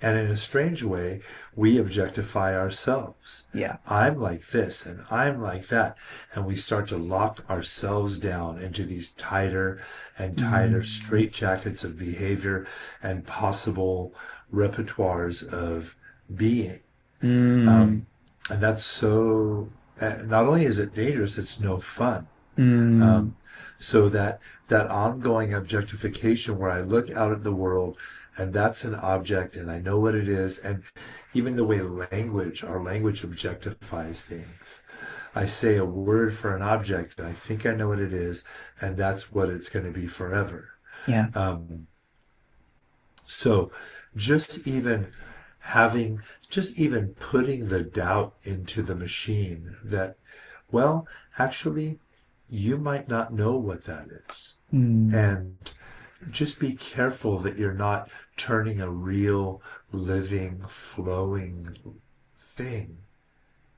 Speaker 1: And in a strange way, we objectify ourselves.
Speaker 2: Yeah.
Speaker 1: I'm like this and I'm like that. And we start to lock ourselves down into these tighter and tighter
Speaker 2: Mm.
Speaker 1: straitjackets of behavior and possible repertoires of being.
Speaker 2: Mm.
Speaker 1: And that's so, not only is it dangerous, it's no fun.
Speaker 2: Mm.
Speaker 1: Um, so that ongoing objectification where I look out at the world and that's an object and I know what it is, and even the way our language objectifies things. I say a word for an object and I think I know what it is, and that's what it's going to be forever.
Speaker 2: Yeah.
Speaker 1: Um, so just even having, just even putting the doubt into the machine that, well, actually, you might not know what that is.
Speaker 2: Mm.
Speaker 1: And just be careful that you're not turning a real, living, flowing thing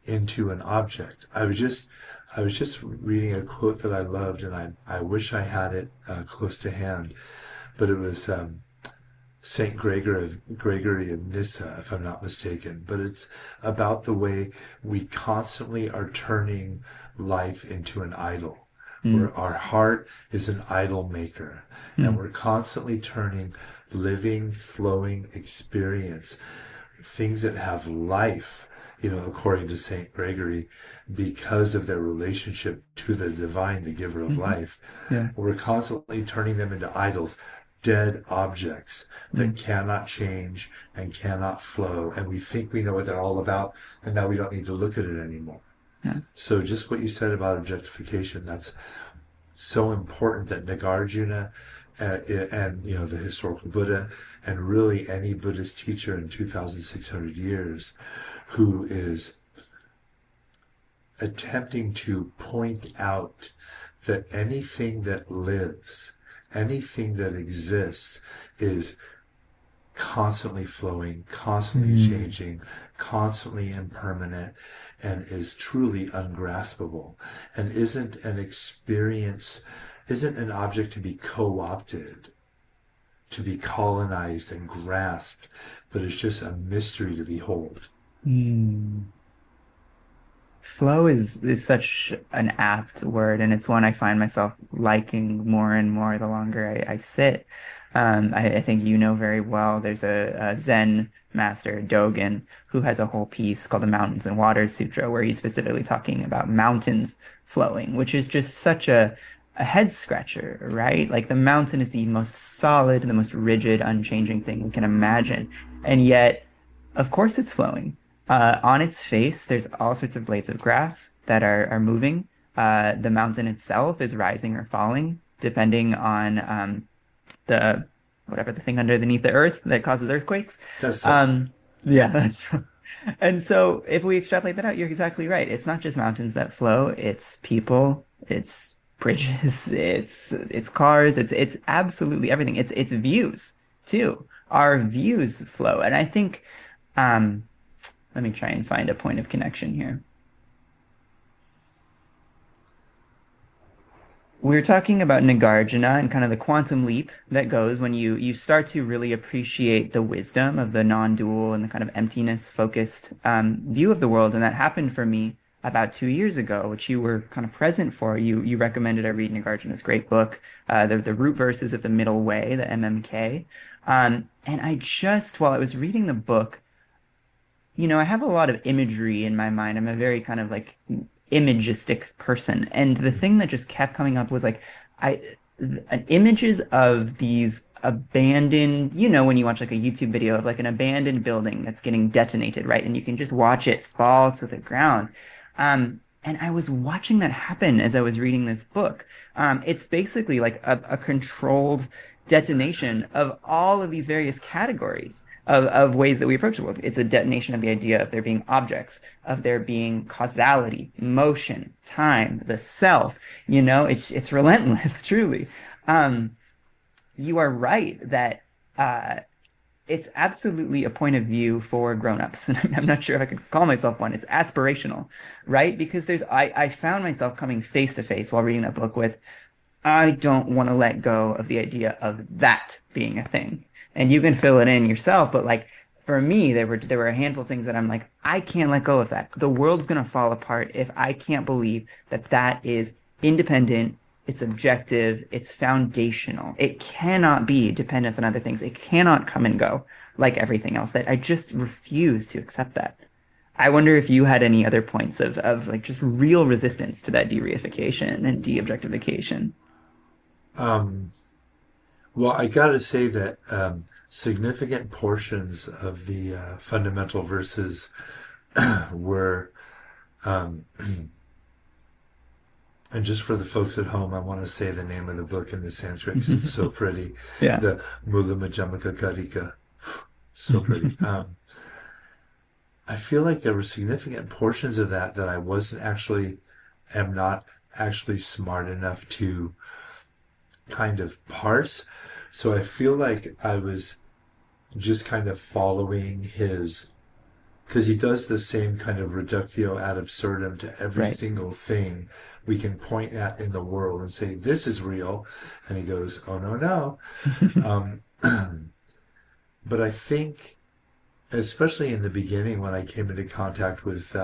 Speaker 1: into an object. I was just reading a quote that I loved, and I wish I had it close to hand, but it was Saint Gregory of Nyssa, if I'm not mistaken. But it's about the way we constantly are turning life into an idol,
Speaker 2: Mm.
Speaker 1: where our heart is an idol maker, and
Speaker 2: Mm.
Speaker 1: we're constantly turning living, flowing experience, things that have life, according to Saint Gregory, because of their relationship to the divine, the giver of
Speaker 2: Mhm.
Speaker 1: life.
Speaker 2: Yeah.
Speaker 1: We're constantly turning them into idols, dead objects that
Speaker 2: Mm.
Speaker 1: cannot change and cannot flow. And we think we know what they're all about, and now we don't need to look at it anymore.
Speaker 2: Yeah.
Speaker 1: So just what you said about objectification, that's so important, that Nagarjuna and the historical Buddha, and really any Buddhist teacher in 2,600 years who is attempting to point out that anything that lives, anything that exists is constantly flowing, constantly
Speaker 2: Mm.
Speaker 1: changing, constantly impermanent, and is truly ungraspable, and isn't an experience, isn't an object to be co-opted, to be colonized and grasped, but it's just a mystery to behold.
Speaker 2: Mm. Flow is such an apt word, and it's one I find myself liking more and more the longer I sit. I think you know very well there's a Zen master, Dogen, who has a whole piece called the Mountains and Waters Sutra, where he's specifically talking about mountains flowing, which is just such a head scratcher, right? Like the mountain is the most solid, the most rigid, unchanging thing we can imagine. And yet, of course, it's flowing. On its face, there's all sorts of blades of grass that are moving. The mountain itself is rising or falling, depending on the whatever the thing underneath the earth that causes earthquakes.
Speaker 1: That's so.
Speaker 2: Um, yeah, that's and so if we extrapolate that out, you're exactly right. It's not just mountains that flow, it's people, it's bridges, it's cars, it's absolutely everything. It's views too. Our views flow. And I think let me try and find a point of connection here. We were talking about Nagarjuna and kind of the quantum leap that goes when you start to really appreciate the wisdom of the non-dual and the kind of emptiness focused view of the world. And that happened for me about 2 years ago, which you were kind of present for. You recommended I read Nagarjuna's great book, the Root Verses of the Middle Way, the MMK. And I just, while I was reading the book, I have a lot of imagery in my mind. I'm a very kind of like imagistic person. And the thing that just kept coming up was like, I, images of these abandoned, when you watch like a YouTube video of like an abandoned building that's getting detonated, right? And you can just watch it fall to the ground. And I was watching that happen as I was reading this book. It's basically like a controlled detonation of all of these various categories of ways that we approach the world. It's a detonation of the idea of there being objects, of there being causality, motion, time, the self. It's relentless, truly. Um, you are right that uh, it's absolutely a point of view for grown-ups. And I'm not sure if I could call myself one. It's aspirational, right? Because I found myself coming face to face while reading that book with, I don't want to let go of the idea of that being a thing. And you can fill it in yourself, but like for me, there were a handful of things that I'm like, I can't let go of that. The world's gonna fall apart if I can't believe that that is independent, it's objective, it's foundational. It cannot be dependent on other things. It cannot come and go like everything else. That I just refuse to accept that. I wonder if you had any other points of like just real resistance to that de-reification and de-objectification.
Speaker 1: Um, well, I got to say that significant portions of the fundamental verses were, um, and just for the folks at home, I want to say the name of the book in the Sanskrit because it's so pretty.
Speaker 2: Yeah.
Speaker 1: The Mula Majamaka Karika. So pretty. I feel like there were significant portions of that I wasn't actually, am not actually smart enough to kind of parse. So I feel like I was just kind of following his, because he does the same kind of reductio ad absurdum to every
Speaker 2: Right.
Speaker 1: single thing we can point at in the world and say, this is real. And he goes, oh, no, no. Um, but I think, especially in the beginning when I came into contact with,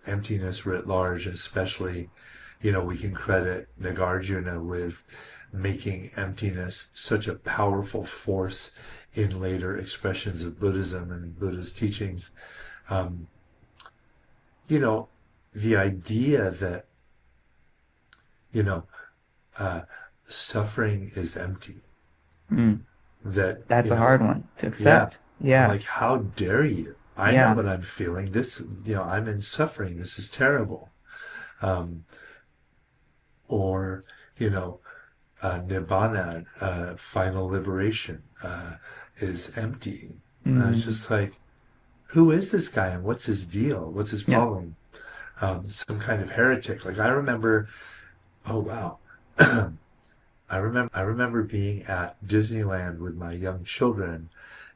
Speaker 1: emptiness writ large, especially, we can credit Nagarjuna with making emptiness such a powerful force in later expressions of Buddhism and Buddha's teachings. Um, the idea that, you know, uh, suffering is empty,
Speaker 2: Mm.
Speaker 1: that,
Speaker 2: That's a hard one to
Speaker 1: yeah,
Speaker 2: accept.
Speaker 1: I'm
Speaker 2: Yeah.
Speaker 1: like, how dare you? I know
Speaker 2: Yeah.
Speaker 1: what I'm feeling. This, I'm in suffering. This is terrible. Um, or, you know, nirvana, final liberation, is empty. It's
Speaker 2: Mm.
Speaker 1: just like, who is this guy and what's his deal? What's his
Speaker 2: Yeah.
Speaker 1: problem? Some kind of heretic. Like I remember, oh wow, I remember being at Disneyland with my young children,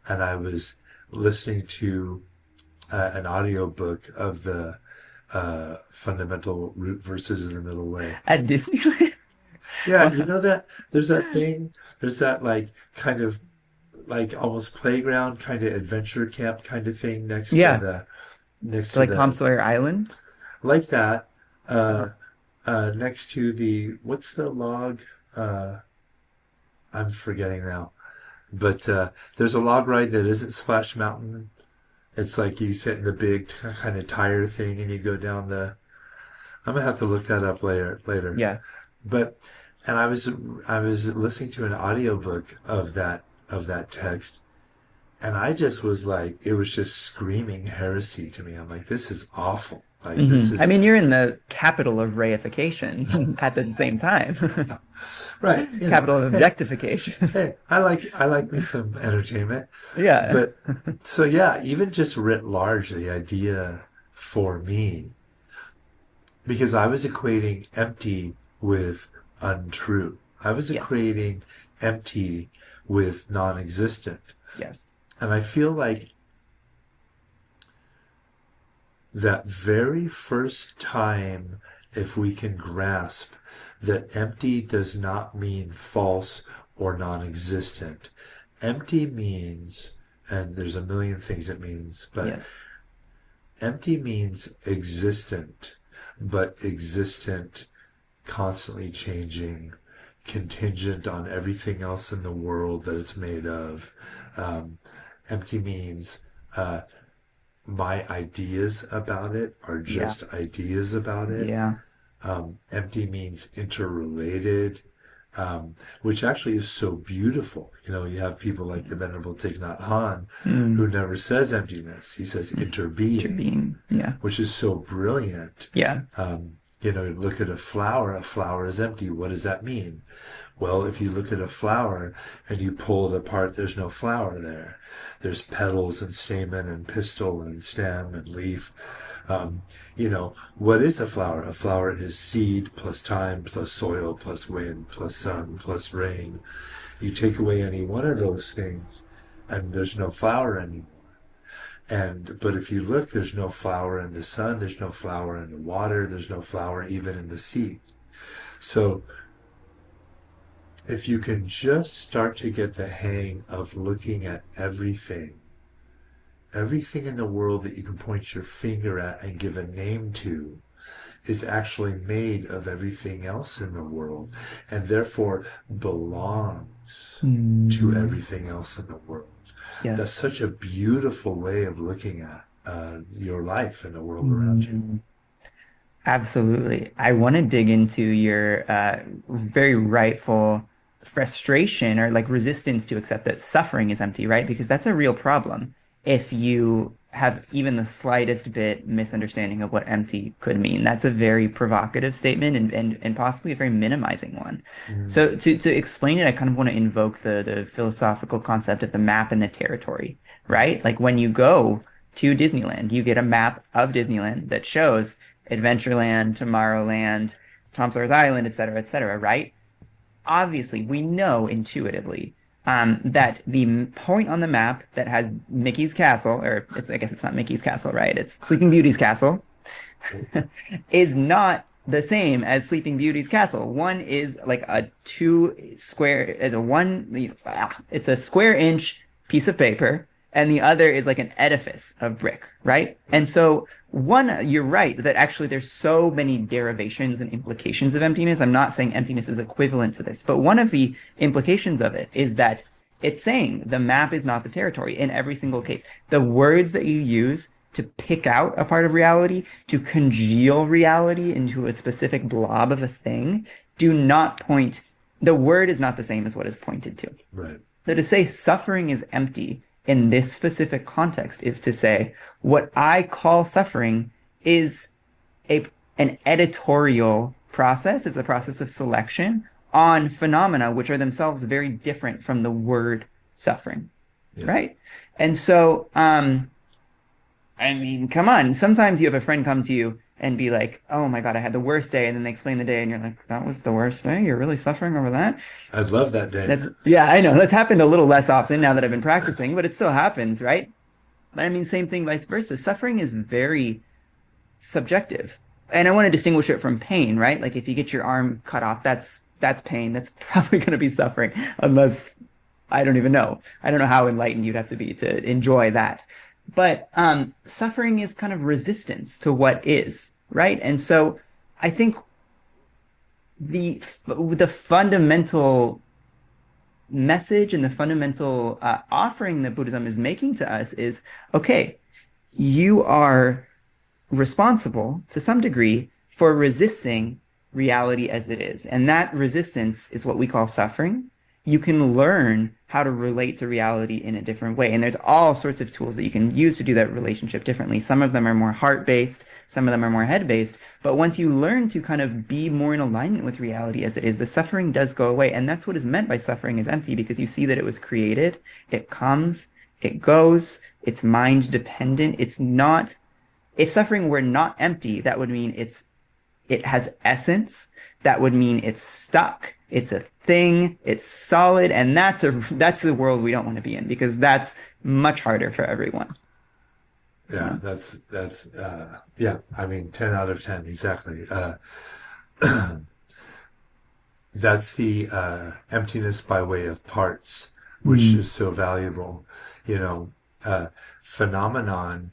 Speaker 1: and I was listening to an audiobook of the fundamental root verses in the middle way.
Speaker 2: At Disneyland?
Speaker 1: Yeah, you
Speaker 2: Well,
Speaker 1: know that there's that thing, there's that like kind of like almost playground kind of adventure camp kind of thing next to
Speaker 2: yeah.
Speaker 1: the next
Speaker 2: So
Speaker 1: to
Speaker 2: like Tom
Speaker 1: the
Speaker 2: Sawyer Island?
Speaker 1: like that
Speaker 2: Uh-huh.
Speaker 1: next to the what's the log I'm forgetting now, but there's a log ride that isn't Splash Mountain. It's like you sit in the big kind of tire thing and you go down the. I'm gonna have to look that up later.
Speaker 2: Yeah.
Speaker 1: But and I was listening to an audiobook of that text, and I just was like, it was just screaming heresy to me. I'm like, this is awful. Like this
Speaker 2: I
Speaker 1: is
Speaker 2: mean, you're in the capital of reification at the same time.
Speaker 1: right.
Speaker 2: Capital of
Speaker 1: Hey,
Speaker 2: objectification.
Speaker 1: hey, I like me some entertainment.
Speaker 2: Yeah.
Speaker 1: But so yeah, even just writ large, the idea for me, because I was equating empty with untrue. I was
Speaker 2: Yes.
Speaker 1: equating empty with non-existent.
Speaker 2: Yes.
Speaker 1: And I feel like that very first time, if we can grasp that empty does not mean false or non-existent. Empty means, and there's a million things it means, but
Speaker 2: Yes.
Speaker 1: empty means existent, but existent, constantly changing, contingent on everything else in the world that it's made of. Um, empty means my ideas about it are
Speaker 2: Yeah.
Speaker 1: just ideas about it.
Speaker 2: Yeah.
Speaker 1: Empty means interrelated, which actually is so beautiful. You have people like the Venerable Thich Nhat Hanh,
Speaker 2: Mm.
Speaker 1: who never says emptiness. He says interbeing,
Speaker 2: Interbeing. Yeah.
Speaker 1: which is so brilliant.
Speaker 2: Yeah.
Speaker 1: You know, look at a flower is empty. What does that mean? Well, if you look at a flower and you pull it apart, there's no flower there. There's petals and stamen and pistil and stem and leaf. You know, what is a flower? A flower is seed plus time plus soil plus wind plus sun plus rain. You take away any one of those things and there's no flower anymore. But if you look, there's no flower in the sun, there's no flower in the water, there's no flower even in the sea. So if you can just start to get the hang of looking at everything in the world that you can point your finger at and give a name to is actually made of everything else in the world, and therefore belongs to everything else in the world.
Speaker 2: Yes.
Speaker 1: That's such a beautiful way of looking at your life and the world around you.
Speaker 2: Absolutely. I want to dig into your very rightful frustration or like resistance to accept that suffering is empty, right? Because that's a real problem if you have even the slightest bit misunderstanding of what empty could mean. That's a very provocative statement and possibly a very minimizing one. So to explain it, I kind of want to invoke the philosophical concept of the map and the territory, right? Like when you go to Disneyland, you get a map of Disneyland that shows Adventureland, Tomorrowland, Tom Sawyer's Island, et cetera, right? Obviously, we know intuitively that the point on the map that has Mickey's castle, or I guess it's not Mickey's castle, right? It's Sleeping Beauty's castle, is not the same as Sleeping Beauty's castle. One is like a it's a square inch piece of paper, and the other is like an edifice of brick, right? And so you're right that actually there's so many derivations and implications of emptiness. I'm not saying emptiness is equivalent to this, but one of the implications of it is that it's saying the map is not the territory in every single case. The words that you use to pick out a part of reality, to congeal reality into a specific blob of a thing, do not point. The word is not the same as what is pointed to.
Speaker 1: Right.
Speaker 2: So to say suffering is empty in this specific context is to say what I call suffering is an editorial process. It's a process of selection on phenomena which are themselves very different from the word suffering, right? And so, I mean, come on. Sometimes you have a friend come to you and be like, oh my God, I had the worst day. And then they explain the day and you're like, that was the worst day? You're really suffering over that?
Speaker 1: I'd love that day.
Speaker 2: Yeah, I know. That's happened a little less often now that I've been practicing, but it still happens, right? But I mean, same thing, vice versa. Suffering is very subjective. And I want to distinguish it from pain, right? Like if you get your arm cut off, that's pain. That's probably going to be suffering, unless I don't even know. I don't know how enlightened you'd have to be to enjoy that. But suffering is kind of resistance to what is, right? And so I think the fundamental message and the fundamental offering that Buddhism is making to us is, okay, you are responsible to some degree for resisting reality as it is. And that resistance is what we call suffering. You can learn how to relate to reality in a different way. And there's all sorts of tools that you can use to do that relationship differently. Some of them are more heart-based, some of them are more head-based. But once you learn to kind of be more in alignment with reality as it is, the suffering does go away. And that's what is meant by suffering is empty, because you see that it was created, it comes, it goes, it's mind dependent. It's not, if suffering were not empty, that would mean it has essence. That would mean it's stuck. It's a thing. It's solid, and that's the world we don't want to be in, because that's much harder for everyone.
Speaker 1: Yeah, that's yeah. I mean, 10 out of 10, exactly. That's the emptiness by way of parts, which is so valuable. You know, phenomenon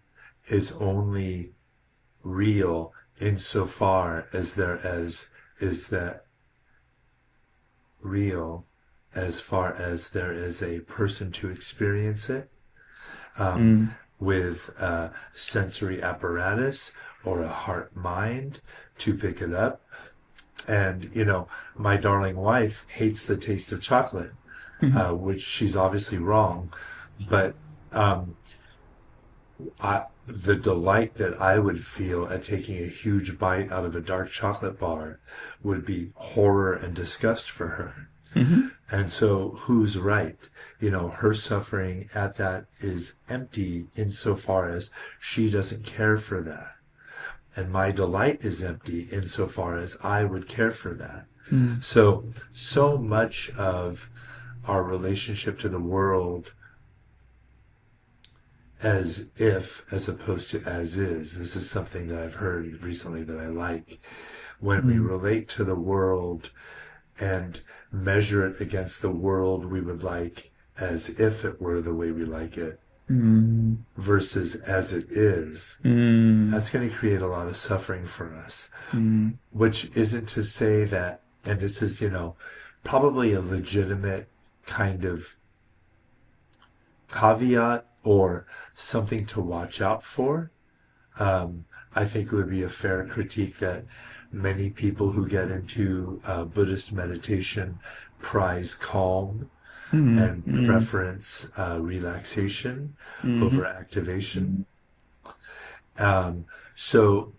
Speaker 1: is only real insofar as is that real as far as there is a person to experience it with a sensory apparatus or a heart mind to pick it up. And, you know, my darling wife hates the taste of chocolate, which she's obviously wrong. But the delight that I would feel at taking a huge bite out of a dark chocolate bar would be horror and disgust for her.
Speaker 2: Mm-hmm.
Speaker 1: And so who's right? You know, her suffering at that is empty insofar as she doesn't care for that. And my delight is empty insofar as I would care for that.
Speaker 2: Mm.
Speaker 1: So much of our relationship to the world as if, as opposed to as is. This is something that I've heard recently that I like. When we relate to the world and measure it against the world we would like as if it were the way we like it versus as it is, that's going to create a lot of suffering for us. Which isn't to say that, and this is, you know, probably a legitimate kind of caveat or something to watch out for. I think it would be a fair critique that many people who get into Buddhist meditation prize calm and preference relaxation over activation. So,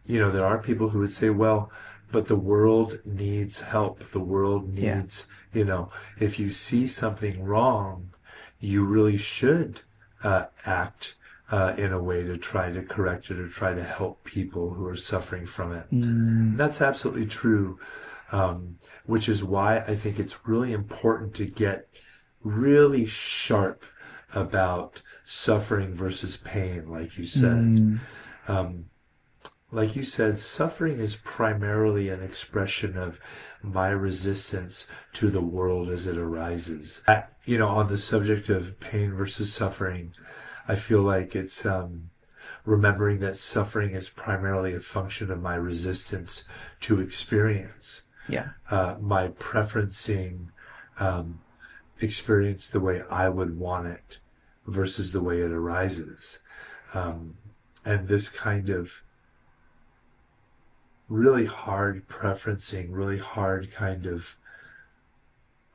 Speaker 1: you know, there are people who would say, well, but the world needs help. The world needs, you know, if you see something wrong, you really should act in a way to try to correct it or try to help people who are suffering from it. And that's absolutely true, which is why I think it's really important to get really sharp about suffering versus pain, like you said. Like you said, suffering is primarily an expression of my resistance to the world as it arises. You know, on the subject of pain versus suffering, I feel like it's remembering that suffering is primarily a function of my resistance to experience.
Speaker 2: Yeah.
Speaker 1: My preferencing experience the way I would want it versus the way it arises. And this kind of really hard preferencing, really hard kind of,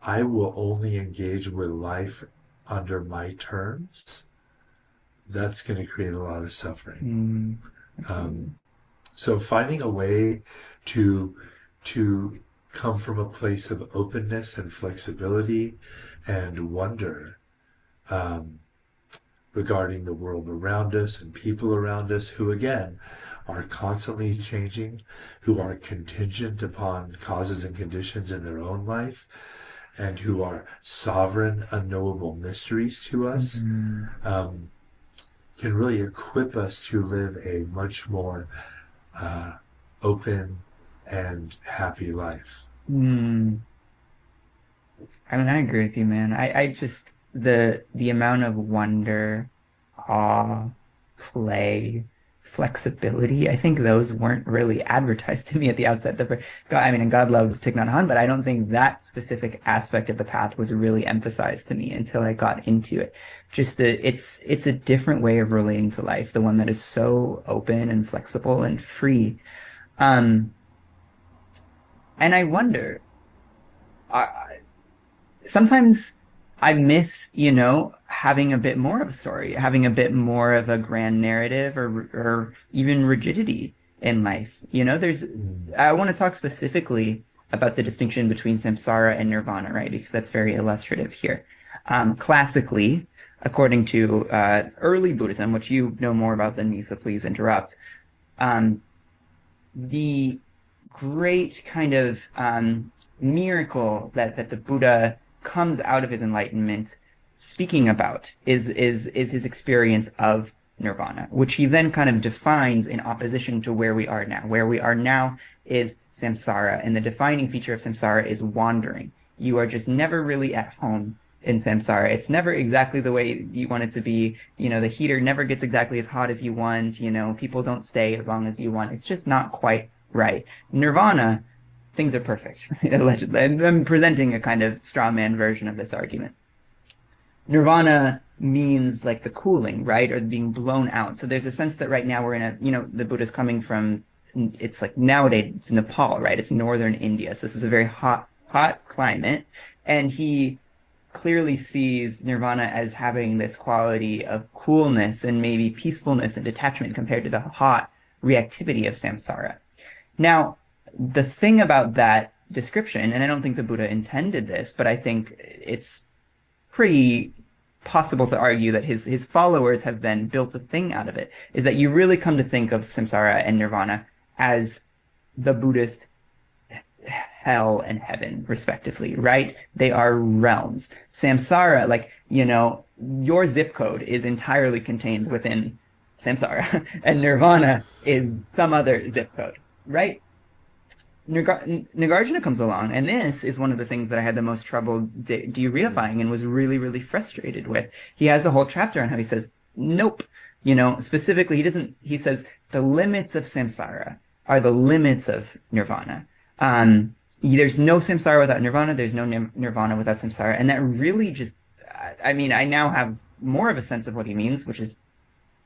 Speaker 1: I will only engage with life under my terms, that's going to create a lot of suffering. So finding a way to come from a place of openness and flexibility and wonder regarding the world around us and people around us who, again, are constantly changing, who are contingent upon causes and conditions in their own life, and who are sovereign, unknowable mysteries to us, can really equip us to live a much more open and happy life.
Speaker 2: I mean, I agree with you, man. I just, the amount of wonder, awe, play, flexibility, I think those weren't really advertised to me at the outset. I mean, and God love Thich Nhat Hanh, but I don't think that specific aspect of the path was really emphasized to me until I got into it. Just it's a different way of relating to life, the one that is so open and flexible and free. And I wonder, sometimes I miss, you know, having a bit more of a story, having a bit more of a grand narrative or even rigidity in life. You know, I want to talk specifically about the distinction between samsara and nirvana, right? Because that's very illustrative here. Classically, according to early Buddhism, which you know more about than me, so please interrupt, the great kind of miracle that the Buddha comes out of his enlightenment speaking about is his experience of nirvana, which he then kind of defines in opposition to where we are now. Where we are now is samsara, and the defining feature of samsara is wandering. You are just never really at home in samsara. It's never exactly the way you want it to be. You know, the heater never gets exactly as hot as you want. You know, people don't stay as long as you want. It's just not quite right. Nirvana, things are perfect, right? Allegedly. And I'm presenting a kind of straw man version of this argument. Nirvana means like the cooling, right? Or being blown out. So there's a sense that right now we're in the Buddha's coming from, it's like nowadays it's Nepal, right? It's northern India. So this is a very hot climate. And he clearly sees nirvana as having this quality of coolness and maybe peacefulness and detachment compared to the hot reactivity of samsara. Now, the thing about that description, and I don't think the Buddha intended this, but I think it's pretty possible to argue that his followers have then built a thing out of it, is that you really come to think of samsara and nirvana as the Buddhist hell and heaven, respectively, right? They are realms. Samsara, like, your zip code is entirely contained within samsara, and nirvana is some other zip code, right? Nagarjuna comes along, and this is one of the things that I had the most trouble de-reifying and was really, really frustrated with. He has a whole chapter on how he says, nope. Specifically, he says the limits of samsara are the limits of nirvana. There's no samsara without nirvana, there's no nirvana without samsara. And that really just, I now have more of a sense of what he means, which is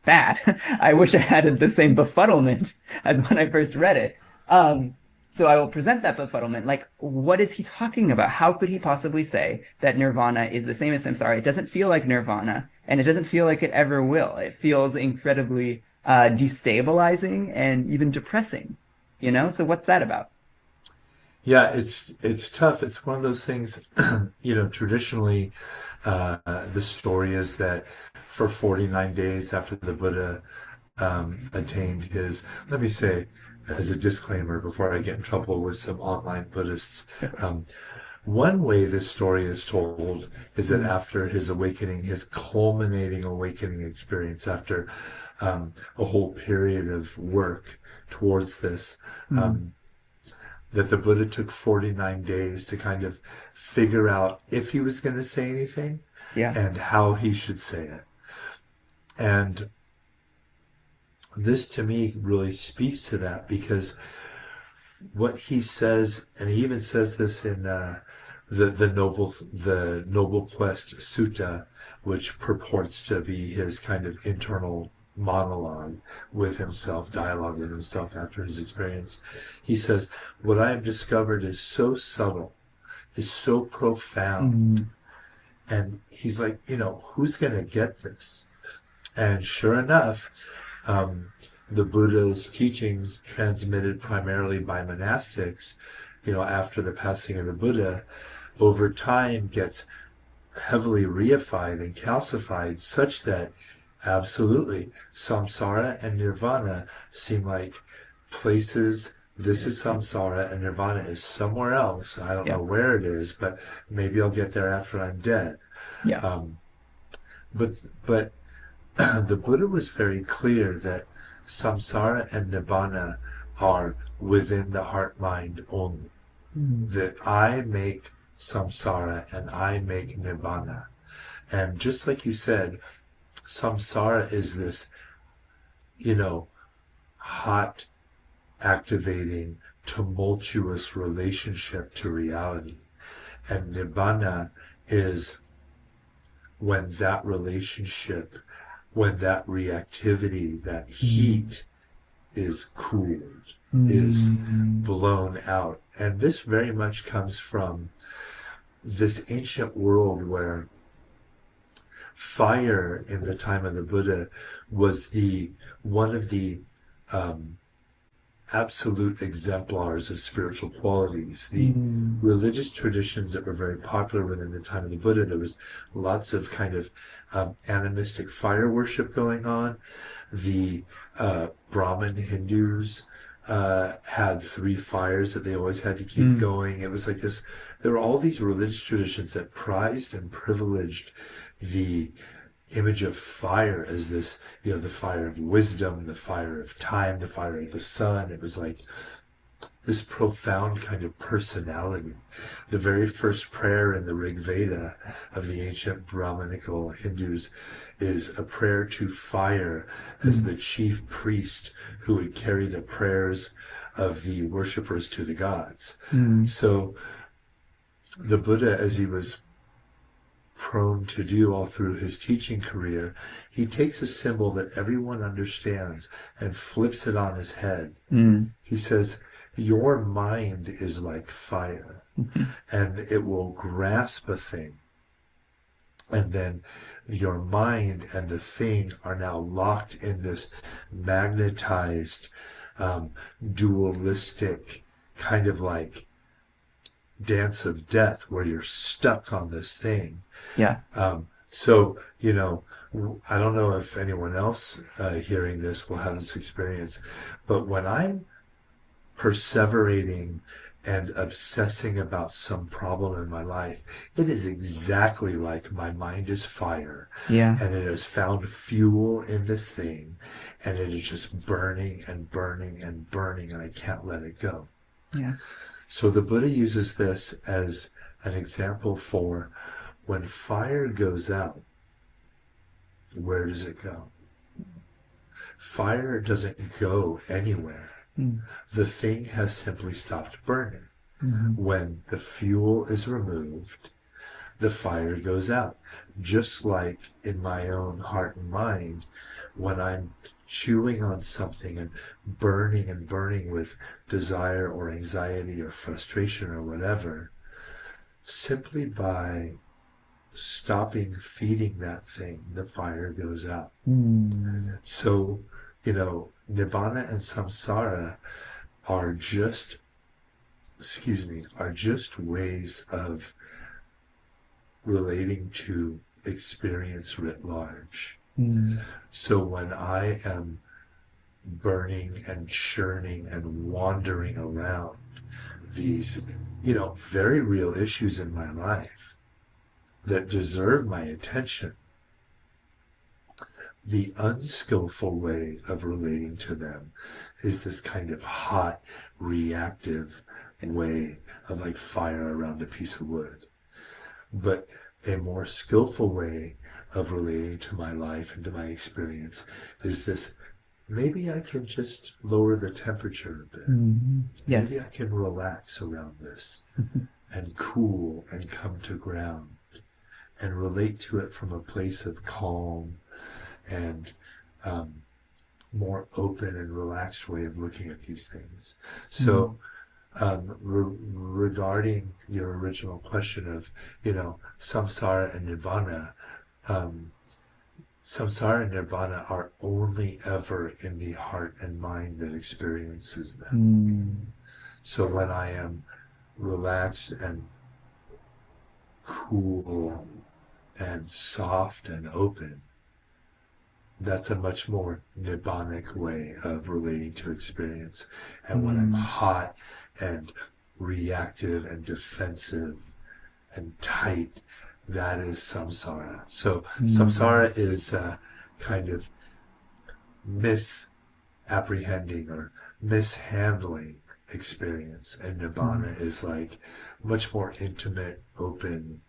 Speaker 2: bad. I wish I had the same befuddlement as when I first read it. So I will present that befuddlement. Like, what is he talking about? How could he possibly say that nirvana is the same as samsara? It doesn't feel like nirvana, and it doesn't feel like it ever will. It feels incredibly destabilizing and even depressing, So what's that about?
Speaker 1: Yeah, it's tough. It's one of those things, traditionally, the story is that for 49 days after the Buddha attained his, let me say, as a disclaimer before I get in trouble with some online Buddhists, one way this story is told is that after his awakening, his culminating awakening experience, after a whole period of work towards this, that the Buddha took 49 days to kind of figure out if he was going to say anything and how he should say it. And this to me really speaks to that, because what he says, and he even says this in the Noble Quest Sutta, which purports to be his kind of internal monologue with himself, dialogue with himself after his experience. He says, what I have discovered is so subtle, is so profound. And he's like, who's going to get this? And sure enough, the Buddha's teachings, transmitted primarily by monastics, after the passing of the Buddha, over time gets heavily reified and calcified, such that absolutely samsara and nirvana seem like places. This is samsara and nirvana is somewhere else. I don't know where it is, but maybe I'll get there after I'm dead. But the Buddha was very clear that samsara and nibbana are within the heart mind only. That I make samsara and I make nibbana. And just like you said, samsara is this, hot, activating, tumultuous relationship to reality. And nibbana is when that relationship, when that reactivity, that heat is cooled, is blown out. And this very much comes from this ancient world where fire in the time of the Buddha was one of the absolute exemplars of spiritual qualities. The religious traditions that were very popular within the time of the Buddha, there was lots of kind of animistic fire worship going on. The Brahmin Hindus had 3 fires that they always had to keep going. It was like this, there were all these religious traditions that prized and privileged the image of fire as this, the fire of wisdom, the fire of time, the fire of the sun. It was like this profound kind of personality. The very first prayer in the Rig Veda of the ancient Brahminical Hindus is a prayer to fire as the chief priest who would carry the prayers of the worshippers to the gods. So the Buddha, as he was prone to do all through his teaching career, he takes a symbol that everyone understands and flips it on his head. He says, your mind is like fire, and it will grasp a thing And then your mind and the thing are now locked in this magnetized, dualistic kind of like dance of death where you're stuck on this thing.
Speaker 2: Yeah.
Speaker 1: So, I don't know if anyone else hearing this will have this experience, but when I'm perseverating and obsessing about some problem in my life, it is exactly like my mind is fire,
Speaker 2: Yeah.
Speaker 1: and it has found fuel in this thing, and it is just burning and burning and burning, and I can't let it go.
Speaker 2: Yeah.
Speaker 1: So the Buddha uses this as an example for when fire goes out, where does it go? Fire doesn't go anywhere. The thing has simply stopped burning. When the fuel is removed, the fire goes out. Just like in my own heart and mind, when I'm chewing on something and burning with desire or anxiety or frustration or whatever, simply by stopping feeding that thing, the fire goes out. So, nibbana and samsara are just ways of relating to experience writ large. So when I am burning and churning and wandering around these, very real issues in my life that deserve my attention, the unskillful way of relating to them is this kind of hot, reactive way of like fire around a piece of wood. But a more skillful way of relating to my life and to my experience is this: maybe I can just lower the temperature a bit.
Speaker 2: Yes.
Speaker 1: Maybe I can relax around this and cool and come to ground and relate to it from a place of calm and more open and relaxed way of looking at these things. So regarding your original question of, samsara and nirvana, samsara and nirvana are only ever in the heart and mind that experiences them. So when I am relaxed and cool and soft and open, that's a much more nibbanic way of relating to experience. And when I'm hot and reactive and defensive and tight, that is samsara. So samsara is kind of misapprehending or mishandling experience, and nibbana is like much more intimate, open,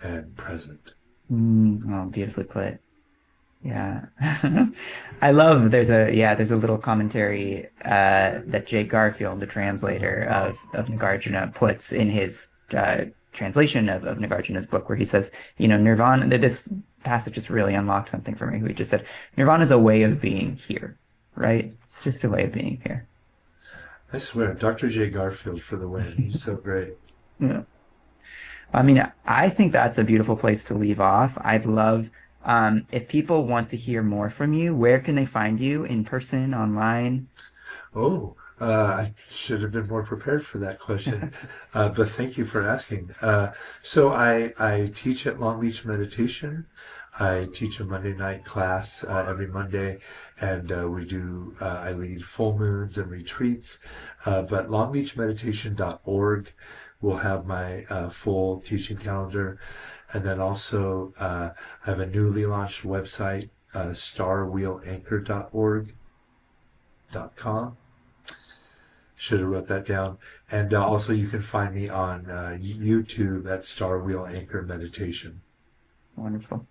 Speaker 1: and present.
Speaker 2: Oh, beautifully put. Yeah. I love there's a little commentary that Jay Garfield, the translator of Nagarjuna, puts in his translation of Nagarjuna's book, where he says, Nirvana, this passage just really unlocked something for me. He just said, Nirvana is a way of being here, right? It's just a way of being here.
Speaker 1: I swear, Dr. Jay Garfield for the win. He's so great.
Speaker 2: Yeah. I mean, I think that's a beautiful place to leave off. I'd love, if people want to hear more from you, where can they find you? In person, online?
Speaker 1: I should have been more prepared for that question, but thank you for asking. So I teach at Long Beach Meditation. I teach a Monday night class every Monday, and I lead full moons and retreats. But longbeachmeditation.org will have my full teaching calendar. And then also I have a newly launched website, starwheelanchor.org.com. Should have wrote that down. And also you can find me on YouTube at Star Wheel Anchor Meditation.
Speaker 2: Wonderful.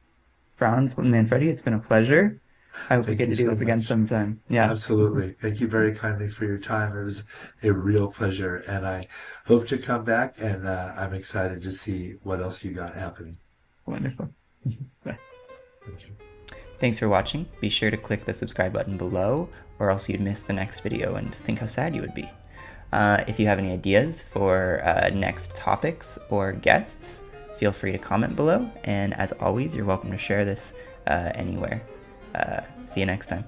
Speaker 2: Franz Manfredi, it's been a pleasure. I hope we get to do this again sometime. Yeah.
Speaker 1: Absolutely. Thank you very kindly for your time. It was a real pleasure. And I hope to come back, and I'm excited to see what else you got happening.
Speaker 2: Wonderful. Bye.
Speaker 1: Thank you.
Speaker 2: Thanks for watching. Be sure to click the subscribe button below, or else you'd miss the next video and think how sad you would be. If you have any ideas for next topics or guests, feel free to comment below. And as always, you're welcome to share this anywhere. See you next time.